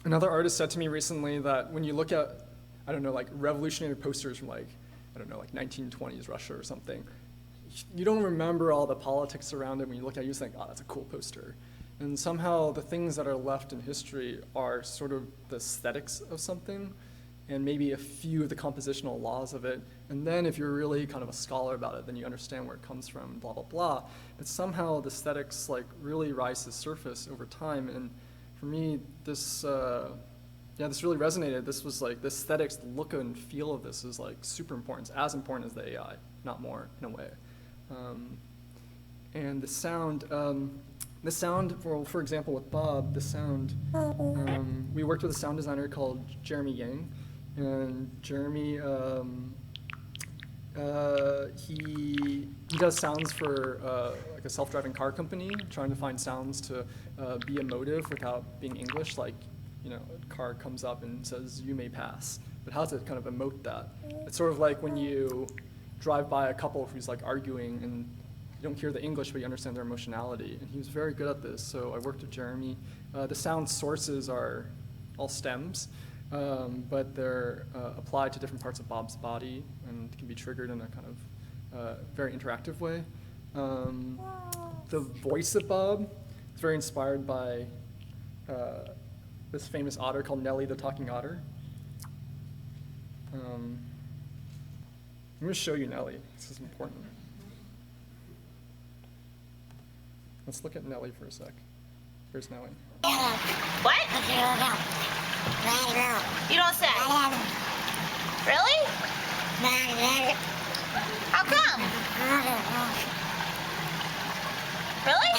Another artist said to me recently that when you look at, like revolutionary posters from like 1920s Russia or something, you don't remember all the politics around it. When you look at it, you just think, oh, that's a cool poster. And somehow the things that are left in history are sort of the aesthetics of something, and maybe a few of the compositional laws of it. And then if you're really kind of a scholar about it, then you understand where it comes from, blah, blah, blah. But somehow the aesthetics like really rise to the surface over time. And for me, this really resonated. This was like, the aesthetics, the look and feel of this is like super important. It's as important as the AI, not more in a way. And the sound, for example, with Bob, the sound, we worked with a sound designer called Jeremy Yang, and Jeremy, he does sounds for like a self-driving car company, trying to find sounds to be emotive without being English, like, a car comes up and says, "You may pass," but how to kind of emote that. It's sort of like when you drive by a couple who's like arguing and you don't hear the English, but you understand their emotionality. And he was very good at this, so I worked with Jeremy. The sound sources are all stems, but they're applied to different parts of Bob's body and can be triggered in a kind of very interactive way. The voice of Bob is very inspired by this famous otter called Nellie the Talking Otter. I'm going to show you Nellie. This is important. Let's look at Nellie for a sec. Here's Nellie. What? You don't say. Really? How come? Really?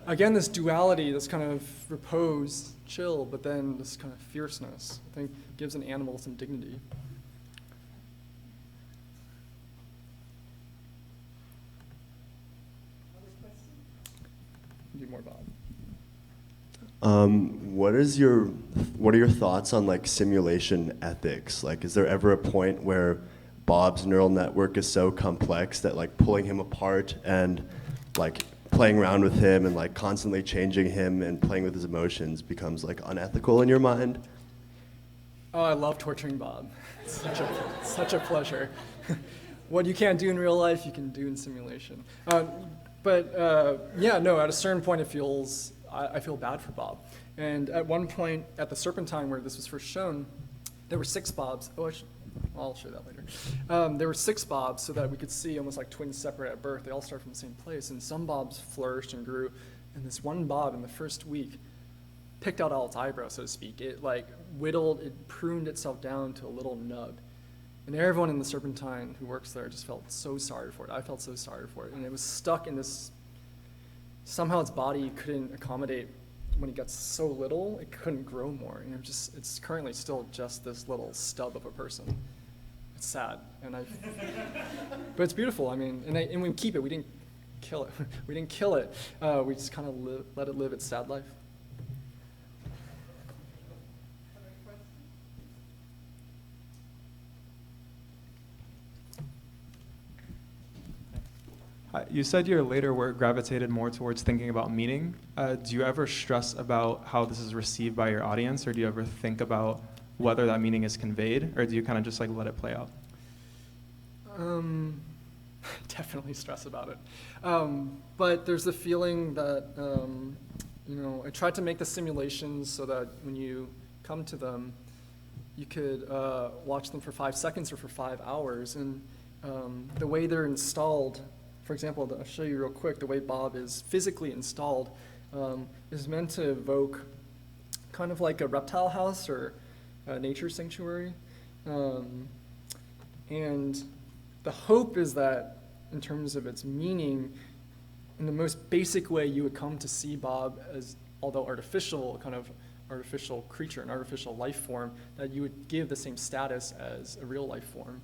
Again, this duality, this kind of repose, chill, but then this kind of fierceness, I think gives an animal some dignity. Do more, Bob. What are your thoughts on like simulation ethics? Like, is there ever a point where Bob's neural network is so complex that like pulling him apart and like playing around with him and like constantly changing him and playing with his emotions becomes like unethical in your mind? Oh, I love torturing Bob. It's such a pleasure. What you can't do in real life, you can do in simulation. Yeah, no, at a certain point I feel bad for Bob. And at one point at the Serpentine where this was first shown, there were 6 Bobs. Oh, I'll show that later. There were 6 Bobs so that we could see almost like twins separate at birth. They all start from the same place. And some Bobs flourished and grew. And this one Bob in the first week picked out all its eyebrows, so to speak. It like pruned itself down to a little nub. And everyone in the Serpentine who works there just felt so sorry for it. I felt so sorry for it. And it was stuck in this, somehow its body couldn't accommodate, when it got so little, it couldn't grow more. And it's currently still just this little stub of a person. It's sad, but it's beautiful. I mean, and we keep it. We didn't kill it. We didn't kill it. We just kind of let it live its sad life. You said your later work gravitated more towards thinking about meaning. Do you ever stress about how this is received by your audience, or do you ever think about whether that meaning is conveyed, or do you kind of just like let it play out? Definitely stress about it. But there's the feeling that, I tried to make the simulations so that when you come to them, you could watch them for 5 seconds or for 5 hours. And the way they're installed, for example, I'll show you real quick, the way Bob is physically installed is meant to evoke kind of like a reptile house or a nature sanctuary. And the hope is that in terms of its meaning, in the most basic way you would come to see Bob as, although artificial, kind of artificial creature, an artificial life form, that you would give the same status as a real life form.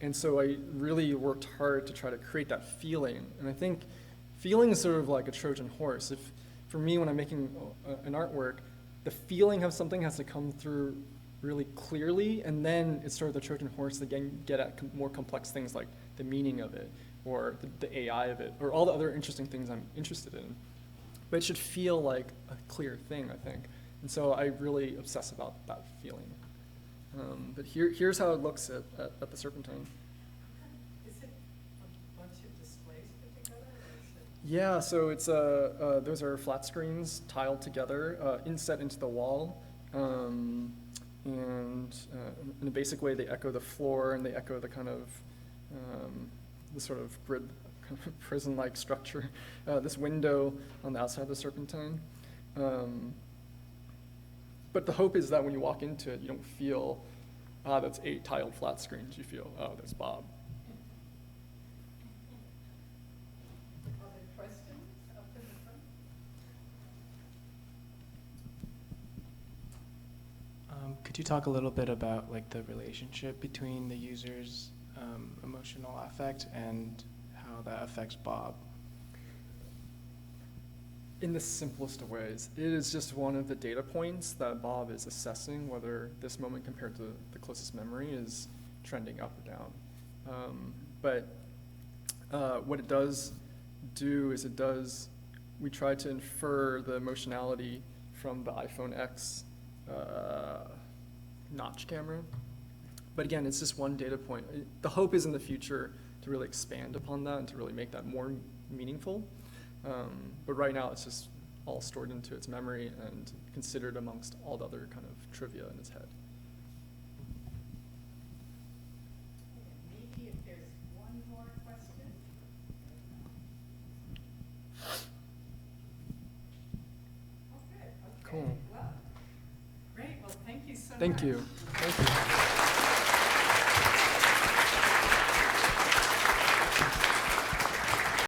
And so I really worked hard to try to create that feeling. And I think feeling is sort of like a Trojan horse. For me, when I'm making an artwork, the feeling of something has to come through really clearly, and then it's sort of the Trojan horse to get at more complex things like the meaning of it, or the AI of it, or all the other interesting things I'm interested in. But it should feel like a clear thing, I think. And so I really obsess about that feeling. But here's how it looks at the Serpentine. Is it a bunch of displays put together? Yeah, so it's those are flat screens tiled together, inset into the wall, and in a basic way they echo the floor and they echo the kind of the sort of grid, kind of prison-like structure. This window on the outside of the Serpentine. But the hope is that when you walk into it, you don't feel, that's 8 tiled flat screens. You feel, oh, there's Bob. Other questions up in the front? Could you talk a little bit about like the relationship between the user's emotional affect and how that affects Bob? In the simplest of ways, it is just one of the data points that Bob is assessing whether this moment compared to the closest memory is trending up or down. But what it does do is we try to infer the emotionality from the iPhone X notch camera. But again, it's just one data point. The hope is in the future to really expand upon that and to really make that more meaningful. But right now, it's just all stored into its memory and considered amongst all the other kind of trivia in its head. Maybe if there's one more question. Thank you. Thank you.